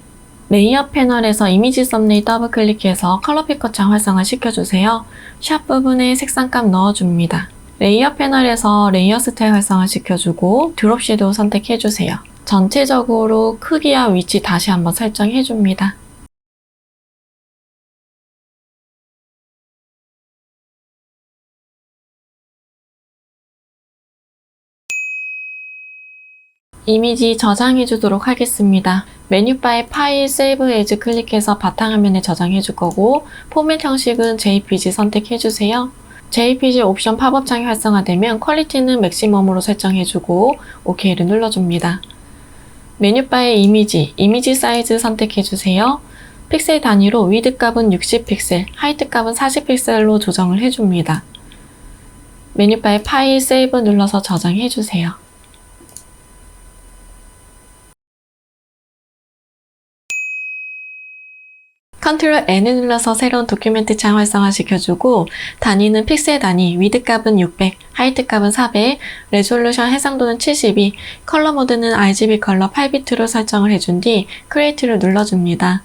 레이어 패널에서 이미지 썸네일 더블 클릭해서 컬러 피커창 활성화 시켜주세요. 샵 부분에 색상값 넣어줍니다. 레이어 패널에서 레이어 스타일 활성화 시켜주고 드롭 섀도우 선택해주세요. 전체적으로 크기와 위치 다시 한번 설정해줍니다. 이미지 저장해 주도록 하겠습니다. 메뉴바에 파일, 세이브 에즈 클릭해서 바탕화면에 저장해 줄 거고 포맷 형식은 JPG 선택해 주세요. JPG 옵션 팝업 창이 활성화되면 퀄리티는 맥시멈으로 설정해 주고 OK를 눌러줍니다. 메뉴바에 이미지 사이즈 선택해 주세요. 픽셀 단위로 위드 값은 60픽셀, 하이트 값은 40픽셀로 조정을 해줍니다. 메뉴바에 파일, 세이브 눌러서 저장해 주세요. 컨트롤 N을 눌러서 새로운 도큐멘트 창 활성화 시켜주고 단위는 픽셀 단위, 위드 값은 600, 하이트 값은 400, 레졸루션 해상도는 72, 컬러 모드는 RGB 컬러 8비트로 설정을 해준 뒤 크리에이트를 눌러줍니다.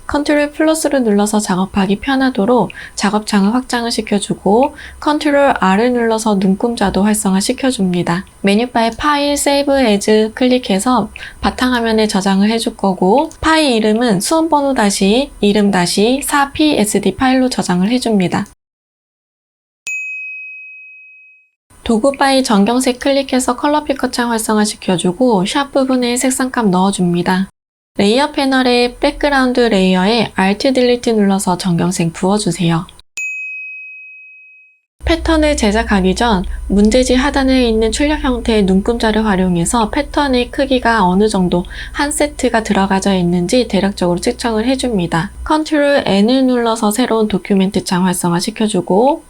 컨트롤 플러스를 눌러서 작업하기 편하도록 작업창을 확장을 시켜주고 컨트롤 R을 눌러서 눈금자도 활성화 시켜줍니다. 메뉴바에 파일, 세이브 에즈 클릭해서 바탕화면에 저장을 해줄 거고 파일 이름은 수험번호 다시 이름 다시 4psd 파일로 저장을 해줍니다. 도구 파일 전경색 클릭해서 컬러 피커창 활성화 시켜주고 샵 부분에 색상값 넣어줍니다. 레이어 패널의 백그라운드 레이어에 Alt 딜리트 눌러서 전경색 부어주세요. 패턴을 제작하기 전 문제지 하단에 있는 출력 형태의 눈금자를 활용해서 패턴의 크기가 어느 정도 한 세트가 들어가져 있는지 대략적으로 측정을 해줍니다. Ctrl N을 눌러서 새로운 도큐멘트 창 활성화 시켜주고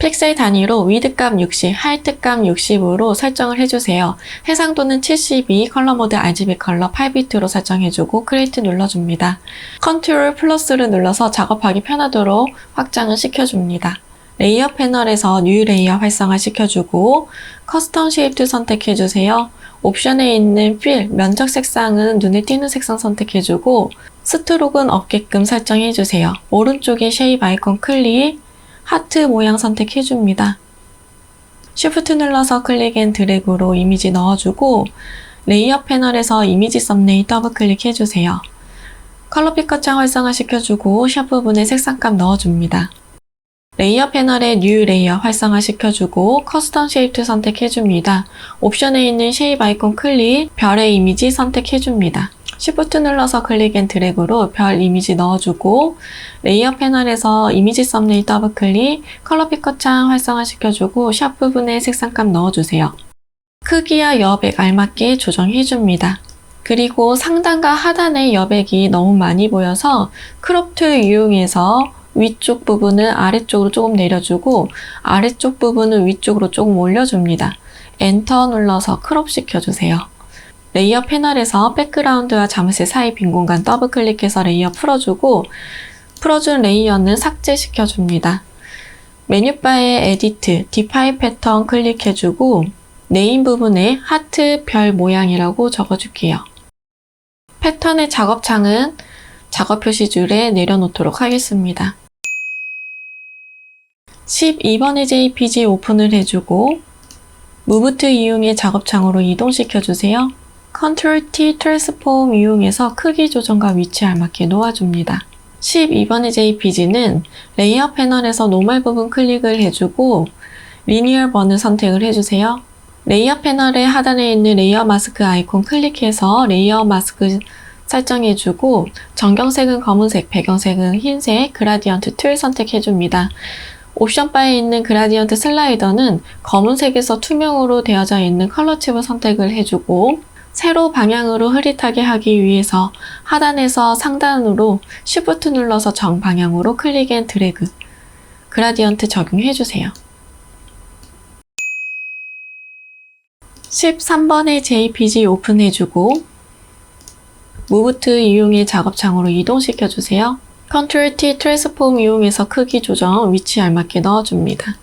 픽셀 단위로 위드 값 60, 하이트 값 60으로 설정을 해주세요. 해상도는 72, 컬러 모드 RGB 컬러 8비트로 설정해주고 크리에이트 눌러줍니다. 컨트롤 플러스를 눌러서 작업하기 편하도록 확장을 시켜줍니다. 레이어 패널에서 뉴 레이어 활성화 시켜주고 커스텀 쉐입 선택해주세요. 옵션에 있는 필, 면적 색상은 눈에 띄는 색상 선택해주고 스트로크는 없게끔 설정해주세요. 오른쪽에 쉐입 아이콘 클릭, 하트 모양 선택해줍니다. Shift 눌러서 클릭 앤 드래그로 이미지 넣어주고 레이어 패널에서 이미지 썸네일 더블 클릭해주세요. 컬러 피커창 활성화 시켜주고 샵 부분에 색상값 넣어줍니다. 레이어 패널에 뉴 레이어 활성화 시켜주고 커스텀 쉐입 선택해줍니다. 옵션에 있는 쉐입 아이콘 클릭, 별의 이미지 선택해줍니다. Shift 눌러서 클릭 앤 드래그로 별 이미지 넣어주고 레이어 패널에서 이미지 썸네일 더블 클릭, 컬러 피커창 활성화 시켜주고 샵 부분에 색상값 넣어주세요. 크기와 여백 알맞게 조정해줍니다. 그리고 상단과 하단의 여백이 너무 많이 보여서 크롭 툴 이용해서 위쪽 부분을 아래쪽으로 조금 내려주고 아래쪽 부분을 위쪽으로 조금 올려줍니다. 엔터 눌러서 크롭 시켜주세요. 레이어 패널에서 백그라운드와 자물쇠 사이 빈 공간 더블 클릭해서 레이어 풀어주고 풀어준 레이어는 삭제시켜줍니다. 메뉴바에 에디트, 디파인 패턴 클릭해주고 네임 부분에 하트 별 모양이라고 적어줄게요. 패턴의 작업창은 작업 표시줄에 내려놓도록 하겠습니다. 12번의 JPG 오픈을 해주고 무브트 이용해 작업창으로 이동시켜주세요. Ctrl T 트랜스폼 이용해서 크기 조정과 위치 알맞게 놓아줍니다. 12번의 JPG는 레이어 패널에서 노멀 부분 클릭을 해주고 리니얼 번을 선택을 해주세요. 레이어 패널의 하단에 있는 레이어 마스크 아이콘 클릭해서 레이어 마스크 설정해주고 전경색은 검은색, 배경색은 흰색, 그라디언트 툴 선택해줍니다. 옵션 바에 있는 그라디언트 슬라이더는 검은색에서 투명으로 되어져 있는 컬러 칩을 선택을 해주고 세로 방향으로 흐릿하게 하기 위해서 하단에서 상단으로 Shift 눌러서 정방향으로 클릭 앤 드래그 그라디언트 적용해주세요. 13번의 JPG 오픈해주고 무브트 이용해 작업창으로 이동시켜주세요. Ctrl T 트랜스폼 이용해서 크기 조정, 위치 알맞게 넣어줍니다.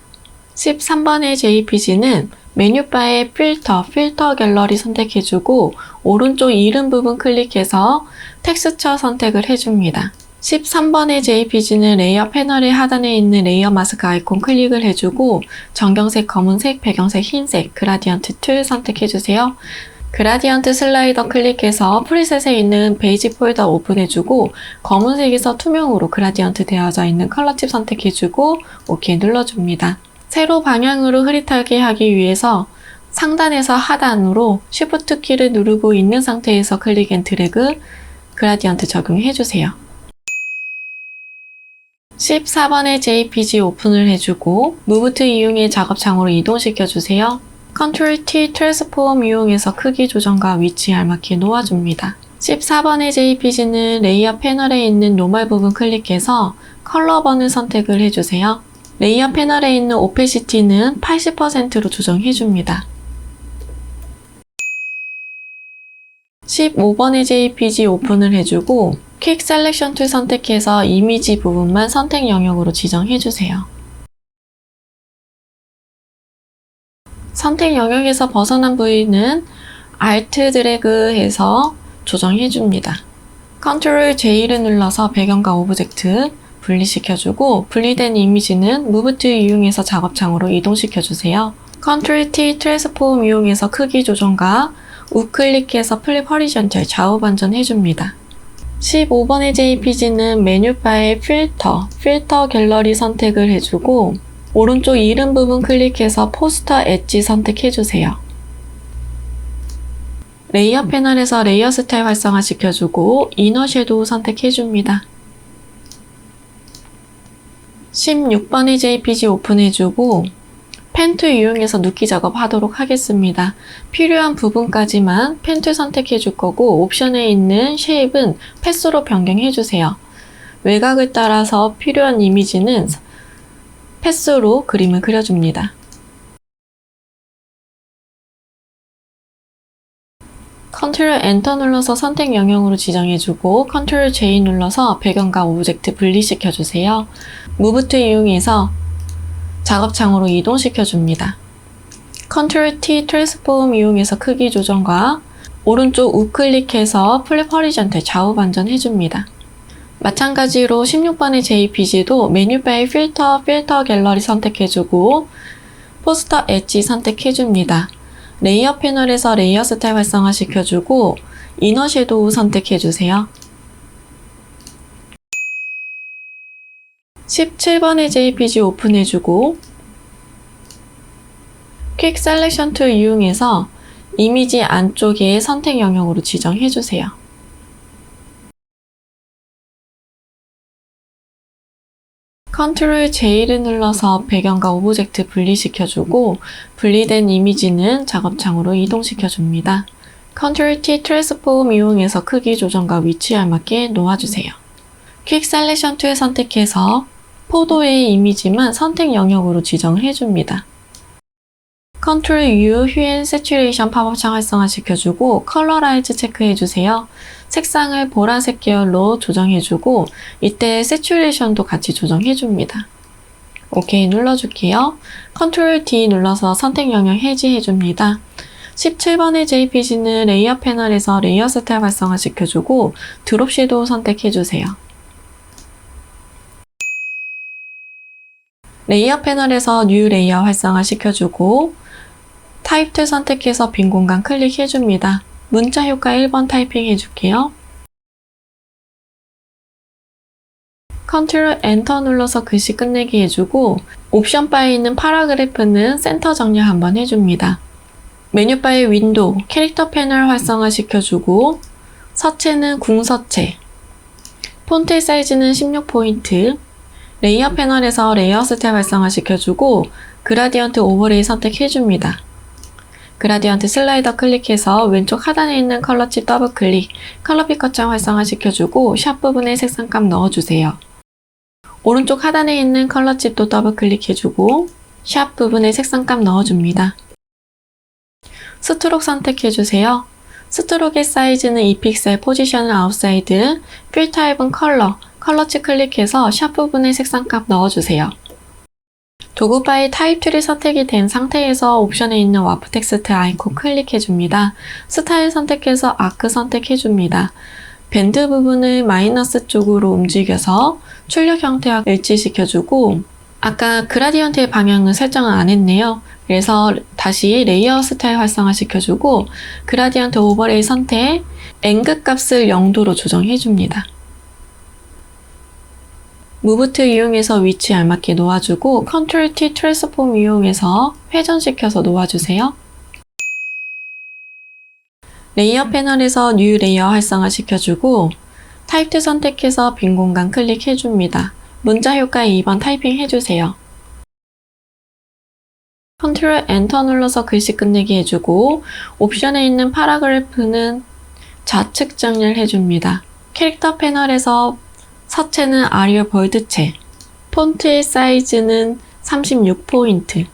13번의 JPG는 메뉴바에 필터 갤러리 선택해주고 오른쪽 이름 부분 클릭해서 텍스처 선택을 해줍니다. 13번의 JPG는 레이어 패널의 하단에 있는 레이어 마스크 아이콘 클릭을 해주고 전경색 검은색, 배경색 흰색, 그라디언트 툴 선택해주세요. 그라디언트 슬라이더 클릭해서 프리셋에 있는 베이지 폴더 오픈해주고 검은색에서 투명으로 그라디언트 되어져 있는 컬러칩 선택해주고 OK 눌러줍니다. 세로 방향으로 흐릿하게 하기 위해서 상단에서 하단으로 Shift 키를 누르고 있는 상태에서 클릭 앤 드래그 그라디언트 적용해주세요. 14번의 JPG 오픈을 해주고 무브트 이용해 작업창으로 이동시켜주세요. Ctrl T 트랜스폼 이용해서 크기 조정과 위치 알맞게 놓아줍니다. 14번의 JPG는 레이어 패널에 있는 노멀 부분 클릭해서 컬러 번을 선택을 해주세요. 레이어 패널에 있는 오페시티는 80%로 조정해줍니다. 15번의 JPG 오픈을 해주고 퀵 셀렉션 툴 선택해서 이미지 부분만 선택 영역으로 지정해주세요. 선택 영역에서 벗어난 부위는 Alt 드래그 해서 조정해줍니다. 컨트롤 J를 눌러서 배경과 오브젝트 분리시켜주고 분리된 이미지는 Move to 이용해서 작업창으로 이동시켜주세요. 컨트롤 T 트랜스폼 이용해서 크기 조정과 우클릭해서 플립 허리전탈 좌우 반전 해줍니다. 15번의 JPG는 메뉴바의 필터 갤러리 선택을 해주고 오른쪽 이름 부분 클릭해서 포스터 엣지 선택해주세요. 레이어 패널에서 레이어 스타일 활성화 시켜주고 이너 섀도우 선택해줍니다. 16번의 JPG 오픈해주고 펜 툴 이용해서 눕기 작업하도록 하겠습니다. 필요한 부분까지만 펜 툴 선택해줄 거고 옵션에 있는 쉐입은 패스로 변경해주세요. 외곽을 따라서 필요한 이미지는 패스로 그림을 그려줍니다. 컨트롤 엔터 눌러서 선택 영역으로 지정해주고 컨트롤 J 눌러서 배경과 오브젝트 분리시켜주세요. 무브 툴 이용해서 작업창으로 이동시켜줍니다. 컨트롤 T 트랜스폼 이용해서 크기 조정과 오른쪽 우클릭해서 플립 허리전탈 좌우 반전 해줍니다. 마찬가지로 16번의 JPG도 메뉴바의 필터 갤러리 선택해주고 포스터 엣지 선택해줍니다. 레이어 패널에서 레이어 스타일 활성화 시켜주고 이너 섀도우 선택해주세요. 17번의 JPG 오픈해주고 퀵 셀렉션 툴 이용해서 이미지 안쪽에 선택 영역으로 지정해주세요. 컨트롤 J를 눌러서 배경과 오브젝트 분리시켜주고 분리된 이미지는 작업창으로 이동시켜줍니다. 컨트롤 T 트랜스폼 이용해서 크기 조정과 위치에 알맞게 놓아주세요. 퀵 셀렉션 툴 선택해서 포도의 이미지만 선택 영역으로 지정을 해줍니다. 컨트롤 U 휴앤 세츄레이션 팝업창 활성화 시켜주고 컬러라이즈 체크해주세요. 색상을 보라색 계열로 조정해주고 이때 세츄레이션도 같이 조정해줍니다. OK 눌러줄게요. 컨트롤 D 눌러서 선택 영역 해지해줍니다. 17번의 JPG는 레이어 패널에서 레이어 스타일 활성화 시켜주고 드롭 섀도우 선택해주세요. 레이어 패널에서 뉴 레이어 활성화 시켜주고 타입 툴 선택해서 빈 공간 클릭해줍니다. 문자 효과 1번 타이핑 해줄게요. 컨트롤 엔터 눌러서 글씨 끝내기 해주고 옵션 바에 있는 파라그래프는 센터 정렬 한번 해줍니다. 메뉴바의 윈도우, 캐릭터 패널 활성화 시켜주고 서체는 궁서체, 폰트 사이즈는 16포인트, 레이어 패널에서 레이어 스타일 활성화 시켜주고 그라디언트 오버레이 선택해줍니다. 그라디언트 슬라이더 클릭해서 왼쪽 하단에 있는 컬러칩 더블 클릭, 컬러 피커창 활성화 시켜주고 샵 부분에 색상값 넣어주세요. 오른쪽 하단에 있는 컬러칩도 더블 클릭해주고 샵 부분에 색상값 넣어줍니다. 스트록 선택해주세요. 스트록의 사이즈는 2픽셀, 포지션은 아웃사이드, 필 타입은 컬러칩 클릭해서 샵 부분에 색상값 넣어주세요. 도구 파일 타입 툴이 선택이 된 상태에서 옵션에 있는 와프 텍스트 아이콘 클릭해줍니다. 스타일 선택해서 아크 선택해줍니다. 밴드 부분을 마이너스 쪽으로 움직여서 출력 형태와 일치시켜주고 아까 그라디언트의 방향은 설정을 안 했네요. 그래서 다시 레이어 스타일 활성화 시켜주고 그라디언트 오버레이 선택, 앵글 값을 0도로 조정해줍니다. 무브 툴 이용해서 위치에 알맞게 놓아주고 컨트롤 T 트랜스폼 이용해서 회전시켜서 놓아주세요. 레이어 패널에서 뉴 레이어 활성화 시켜주고 타입 툴 선택해서 빈 공간 클릭해줍니다. 문자 효과 2번 타이핑 해주세요. 컨트롤 엔터 눌러서 글씨 끝내기 해주고 옵션에 있는 파라그래프는 좌측 정렬 해줍니다. 캐릭터 패널에서 서체는 아리얼 볼드체, 폰트의 사이즈는 36포인트,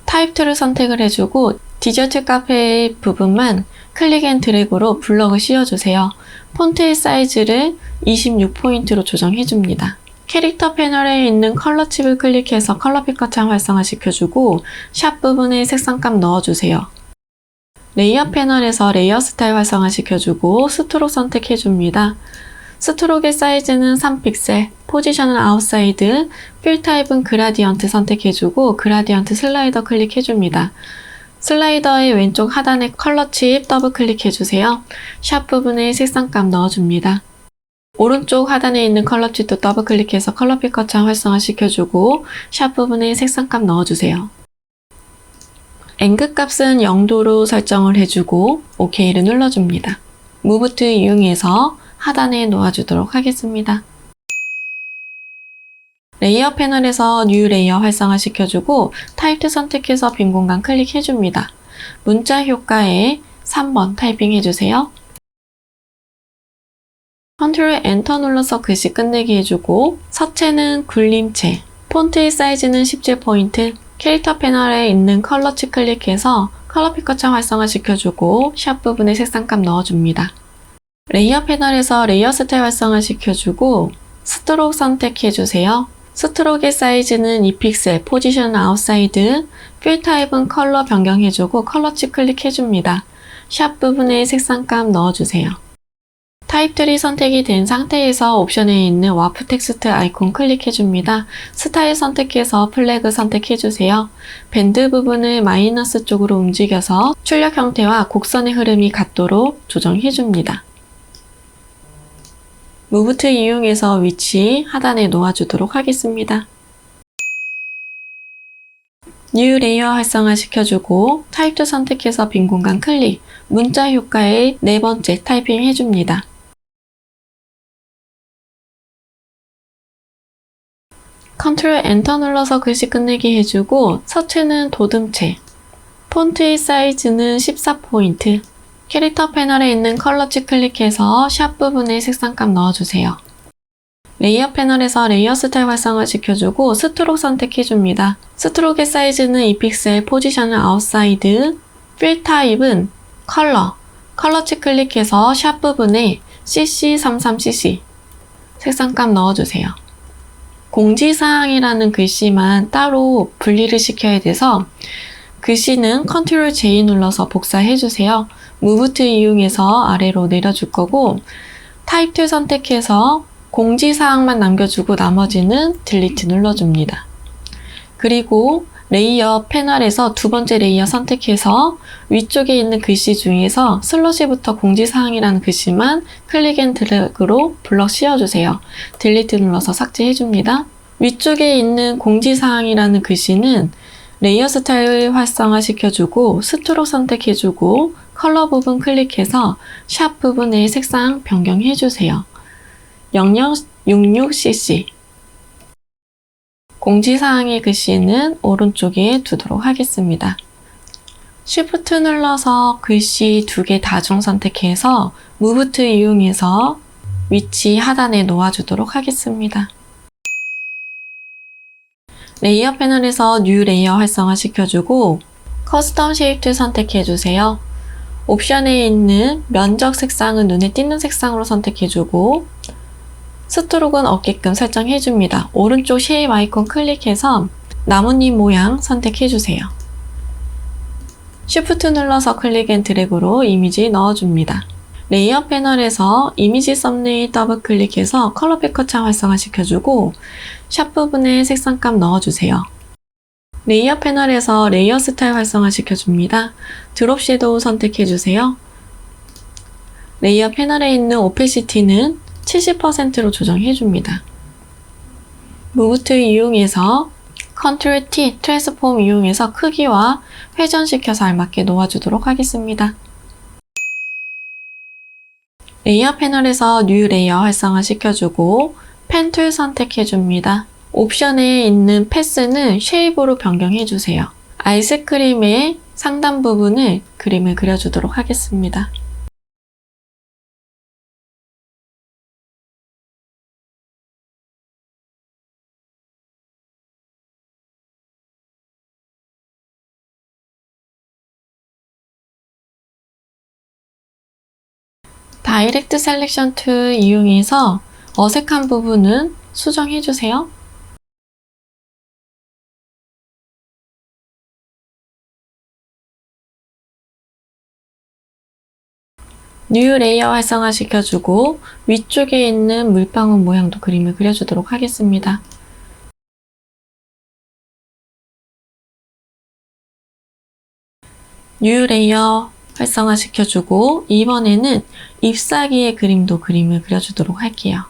타입 툴을 선택을 해주고 디저트 카페의 부분만 클릭 앤 드래그로 블럭을 씌워주세요. 폰트의 사이즈를 26포인트로 조정해줍니다. 캐릭터 패널에 있는 컬러 칩을 클릭해서 컬러 피커창 활성화 시켜주고 샵 부분에 색상값 넣어주세요. 레이어 패널에서 레이어 스타일 활성화 시켜주고 스트록 선택해줍니다. 스트로크의 사이즈는 3픽셀, 포지션은 아웃사이드, 필 타입은 그라디언트 선택해주고 그라디언트 슬라이더 클릭해줍니다. 슬라이더의 왼쪽 하단에 컬러 칩 더블 클릭해주세요. 샵 부분에 색상감 넣어줍니다. 오른쪽 하단에 있는 컬러 칩도 더블 클릭해서 컬러 피커 창 활성화 시켜주고 샵 부분에 색상감 넣어주세요. 앵글 값은 0도로 설정을 해주고 OK를 눌러줍니다. 무브 툴 이용해서 하단에 놓아주도록 하겠습니다. 레이어 패널에서 뉴 레이어 활성화 시켜주고 타입2 선택해서 빈 공간 클릭해줍니다. 문자 효과에 3번 타이핑해주세요. 컨트롤 엔터 눌러서 글씨 끝내기 해주고 서체는 굴림체, 폰트의 사이즈는 17포인트, 캐릭터 패널에 있는 컬러 칩 클릭해서 컬러 피커 창 활성화 시켜주고 샵 부분에 색상감 넣어줍니다. 레이어 패널에서 레이어 스타일 활성화 시켜주고 스트로크 선택해주세요. 스트로크의 사이즈는 2픽셀, 포지션 아웃사이드, 필 타입은 컬러 변경해주고 컬러 칩 클릭해줍니다. 샵 부분에 색상감 넣어주세요. 타입 3 선택이 된 상태에서 옵션에 있는 와프 텍스트 아이콘 클릭해줍니다. 스타일 선택해서 플래그 선택해주세요. 밴드 부분을 마이너스 쪽으로 움직여서 출력 형태와 곡선의 흐름이 같도록 조정해줍니다. 무브 툴 이용해서 위치 하단에 놓아주도록 하겠습니다. 뉴 레이어 활성화 시켜주고 타입2 선택해서 빈 공간 클릭, 문자 효과의 4번째 타이핑 해줍니다. 컨트롤 엔터 눌러서 글씨 끝내기 해주고 서체는 도듬체, 폰트의 사이즈는 14포인트, 캐릭터 패널에 있는 컬러 칩 클릭해서 샵 부분에 색상감 넣어주세요. 레이어 패널에서 레이어 스타일 활성화 시켜주고 스트로크 선택해줍니다. 스트로크의 사이즈는 2픽셀, 포지션은 아웃사이드, 필 타입은 컬러 칩 클릭해서 샵 부분에 CC33cc 색상감 넣어주세요. 공지사항이라는 글씨만 따로 분리를 시켜야 돼서 글씨는 컨트롤 J 눌러서 복사해주세요. 무브 툴 이용해서 아래로 내려줄 거고 타입2 선택해서 공지사항만 남겨주고 나머지는 딜리트 눌러줍니다. 그리고 레이어 패널에서 두 번째 레이어 선택해서 위쪽에 있는 글씨 중에서 슬러시부터 공지사항이라는 글씨만 클릭 앤 드래그로 블럭 씌워주세요. 딜리트 눌러서 삭제해줍니다. 위쪽에 있는 공지사항이라는 글씨는 레이어 스타일 활성화 시켜주고 스트로크 선택해주고 컬러 부분 클릭해서 샵 부분의 색상 변경해주세요. 0066cc 공지사항의 글씨는 오른쪽에 두도록 하겠습니다. Shift 눌러서 글씨 2개 다중 선택해서 무브 툴 이용해서 위치 하단에 놓아주도록 하겠습니다. 레이어 패널에서 뉴 레이어 활성화 시켜주고 커스텀 쉐입 툴 선택해주세요. 옵션에 있는 면적 색상은 눈에 띄는 색상으로 선택해주고 스트로크는 없게끔 설정해줍니다. 오른쪽 쉐입 아이콘 클릭해서 나뭇잎 모양 선택해주세요. Shift 눌러서 클릭 앤 드래그로 이미지 넣어줍니다. 레이어 패널에서 이미지 썸네일 더블 클릭해서 컬러 피커 창 활성화 시켜주고 샵 부분에 색상감 넣어주세요. 레이어 패널에서 레이어 스타일 활성화 시켜줍니다. 드롭 섀도우 선택해주세요. 레이어 패널에 있는 오페시티는 70%로 조정해줍니다. 무브 툴 이용해서 컨트롤 T, 트랜스폼 이용해서 크기와 회전시켜서 알맞게 놓아주도록 하겠습니다. 레이어 패널에서 뉴 레이어 활성화 시켜주고 펜 툴 선택해줍니다. 옵션에 있는 패스는 쉐입으로 변경해주세요. 아이스크림의 상단 부분을 그림을 그려주도록 하겠습니다. 다이렉트 셀렉션 툴 이용해서 어색한 부분은 수정해주세요. 뉴 레이어 활성화 시켜주고 위쪽에 있는 물방울 모양도 그림을 그려주도록 하겠습니다. 뉴 레이어 활성화 시켜주고 이번에는 잎사귀의 그림을 그려주도록 할게요.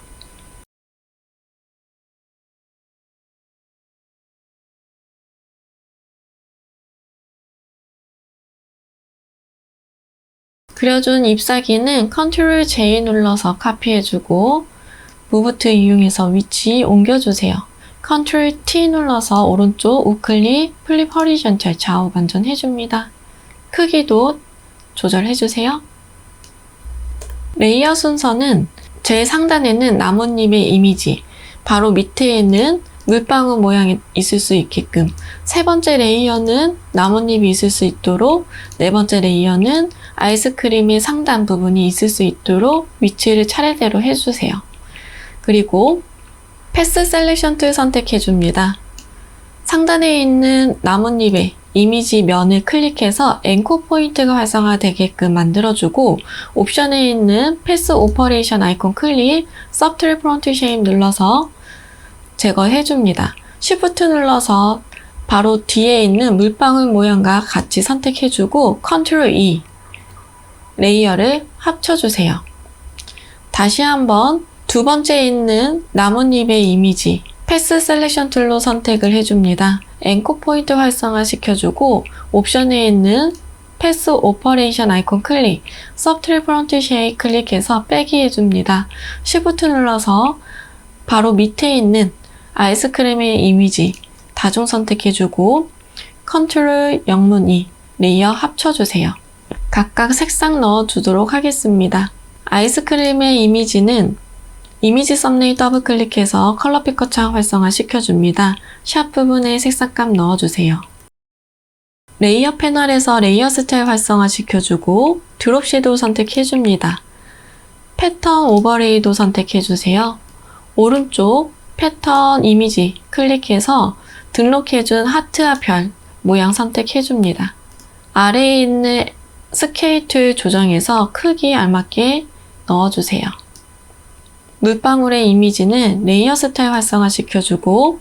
그려준 잎사귀는 컨트롤 J 눌러서 카피해주고 무브트 이용해서 위치 옮겨주세요. 컨트롤 T 눌러서 오른쪽 우클릭 플립 허리전탈 좌우 반전 해줍니다. 크기도 조절해주세요. 레이어 순서는 제일 상단에는 나뭇잎의 이미지, 바로 밑에는 물방울 모양이 있을 수 있게끔, 세 번째 레이어는 나뭇잎이 있을 수 있도록, 네 번째 레이어는 아이스크림의 상단 부분이 있을 수 있도록 위치를 차례대로 해주세요. 그리고 패스 셀렉션 툴 선택해줍니다. 상단에 있는 나뭇잎의 이미지 면을 클릭해서 앵커 포인트가 활성화되게끔 만들어주고 옵션에 있는 패스 오퍼레이션 아이콘 클릭, 서브트랙 프론트 쉐입 눌러서 제거해줍니다. Shift 눌러서 바로 뒤에 있는 물방울 모양과 같이 선택해주고 Ctrl E 레이어를 합쳐주세요. 다시 한번 두 번째 있는 나뭇잎의 이미지 패스 셀렉션 툴로 선택을 해줍니다. 앵커 포인트 활성화 시켜주고 옵션에 있는 패스 오퍼레이션 아이콘 클릭, 서브트랙 프론트 쉐입 클릭해서 빼기 해줍니다. Shift 눌러서 바로 밑에 있는 아이스크림의 이미지 다중 선택해주고 컨트롤 영문 E 레이어 합쳐주세요. 각각 색상 넣어주도록 하겠습니다. 아이스크림의 이미지는 이미지 썸네일 더블 클릭해서 컬러 피커 창 활성화 시켜줍니다. 샵 부분에 색상값 넣어주세요. 레이어 패널에서 레이어 스타일 활성화 시켜주고 드롭 섀도우 선택해줍니다. 패턴 오버레이도 선택해주세요. 오른쪽 패턴 이미지 클릭해서 등록해준 하트와 별 모양 선택해줍니다. 아래에 있는 스케일 툴 조정해서 크기 알맞게 넣어주세요. 물방울의 이미지는 레이어 스타일 활성화 시켜주고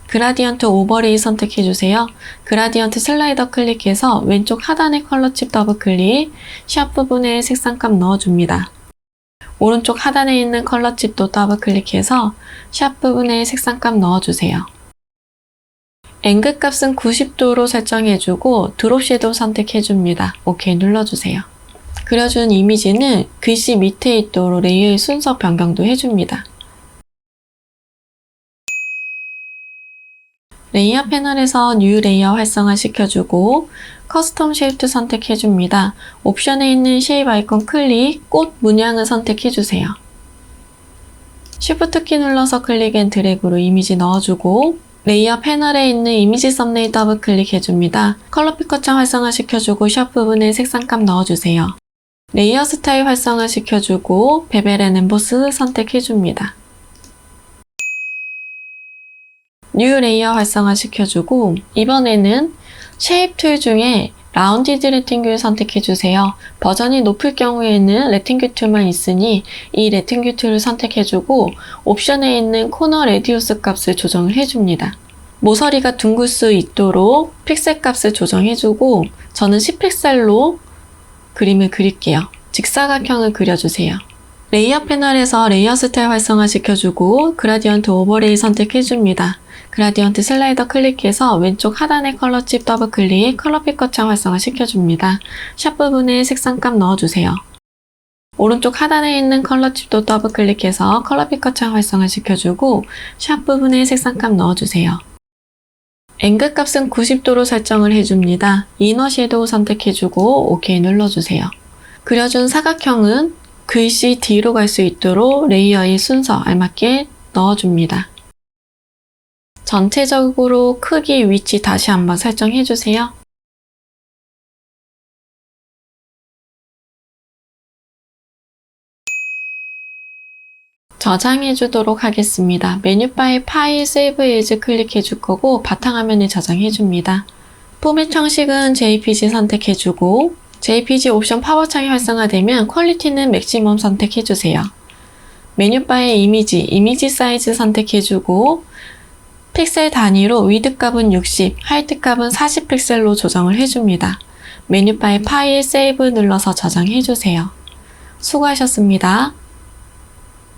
그라디언트 오버레이 선택해주세요. 그라디언트 슬라이더 클릭해서 왼쪽 하단의 컬러 칩 더블 클릭, 샵 부분에 색상값 넣어줍니다. 오른쪽 하단에 있는 컬러 칩도 더블 클릭해서 샵 부분에 색상값 넣어주세요. 앵글 값은 90도로 설정해주고 드롭 섀도우 선택해줍니다. OK 눌러주세요. 그려준 이미지는 글씨 밑에 있도록 레이어의 순서 변경도 해줍니다. 레이어 패널에서 뉴 레이어 활성화 시켜주고 커스텀 쉐입 선택해줍니다. 옵션에 있는 쉐입 아이콘 클릭, 꽃 문양을 선택해주세요. Shift 키 눌러서 클릭 앤 드래그로 이미지 넣어주고 레이어 패널에 있는 이미지 썸네일 더블 클릭해줍니다. 컬러 피커 창 활성화 시켜주고 샵 부분에 색상값 넣어주세요. 레이어 스타일 활성화 시켜주고 베벨 앤 엠보스 선택해줍니다. 뉴 레이어 활성화 시켜주고 이번에는 쉐입 툴 중에 라운디드 레팅귤 선택해주세요. 버전이 높을 경우에는 레팅귤 툴만 있으니 이 레팅귤 툴을 선택해주고 옵션에 있는 코너 레디우스 값을 조정을 해줍니다. 모서리가 둥글 수 있도록 픽셀 값을 조정해주고 저는 10픽셀로 그림을 그릴게요. 직사각형을 그려주세요. 레이어 패널에서 레이어 스타일 활성화 시켜주고 그라디언트 오버레이 선택해줍니다. 그라디언트 슬라이더 클릭해서 왼쪽 하단의 컬러 칩 더블 클릭, 컬러 피커 창 활성화 시켜줍니다. 샵 부분에 색상값 넣어주세요. 오른쪽 하단에 있는 컬러 칩도 더블 클릭해서 컬러 피커 창 활성화 시켜주고 샵 부분에 색상값 넣어주세요. 앵글 값은 90도로 설정을 해줍니다. 이너 섀도우 선택해주고 OK 눌러주세요. 그려준 사각형은 글씨 뒤로 갈 수 있도록 레이어의 순서 알맞게 넣어줍니다. 전체적으로 크기, 위치 다시 한번 설정해주세요. 저장해주도록 하겠습니다. 메뉴바에 파일, 세이브 에이즈 클릭해줄 거고 바탕화면에 저장해줍니다. 포맷 형식은 JPG 선택해주고 JPG 옵션 팝업창이 활성화되면 퀄리티는 맥시멈 선택해주세요. 메뉴바의 이미지 사이즈 선택해주고 픽셀 단위로 위드 값은 60, 하이트 값은 40 픽셀로 조정을 해줍니다. 메뉴바의 파일 세이브 눌러서 저장해주세요. 수고하셨습니다.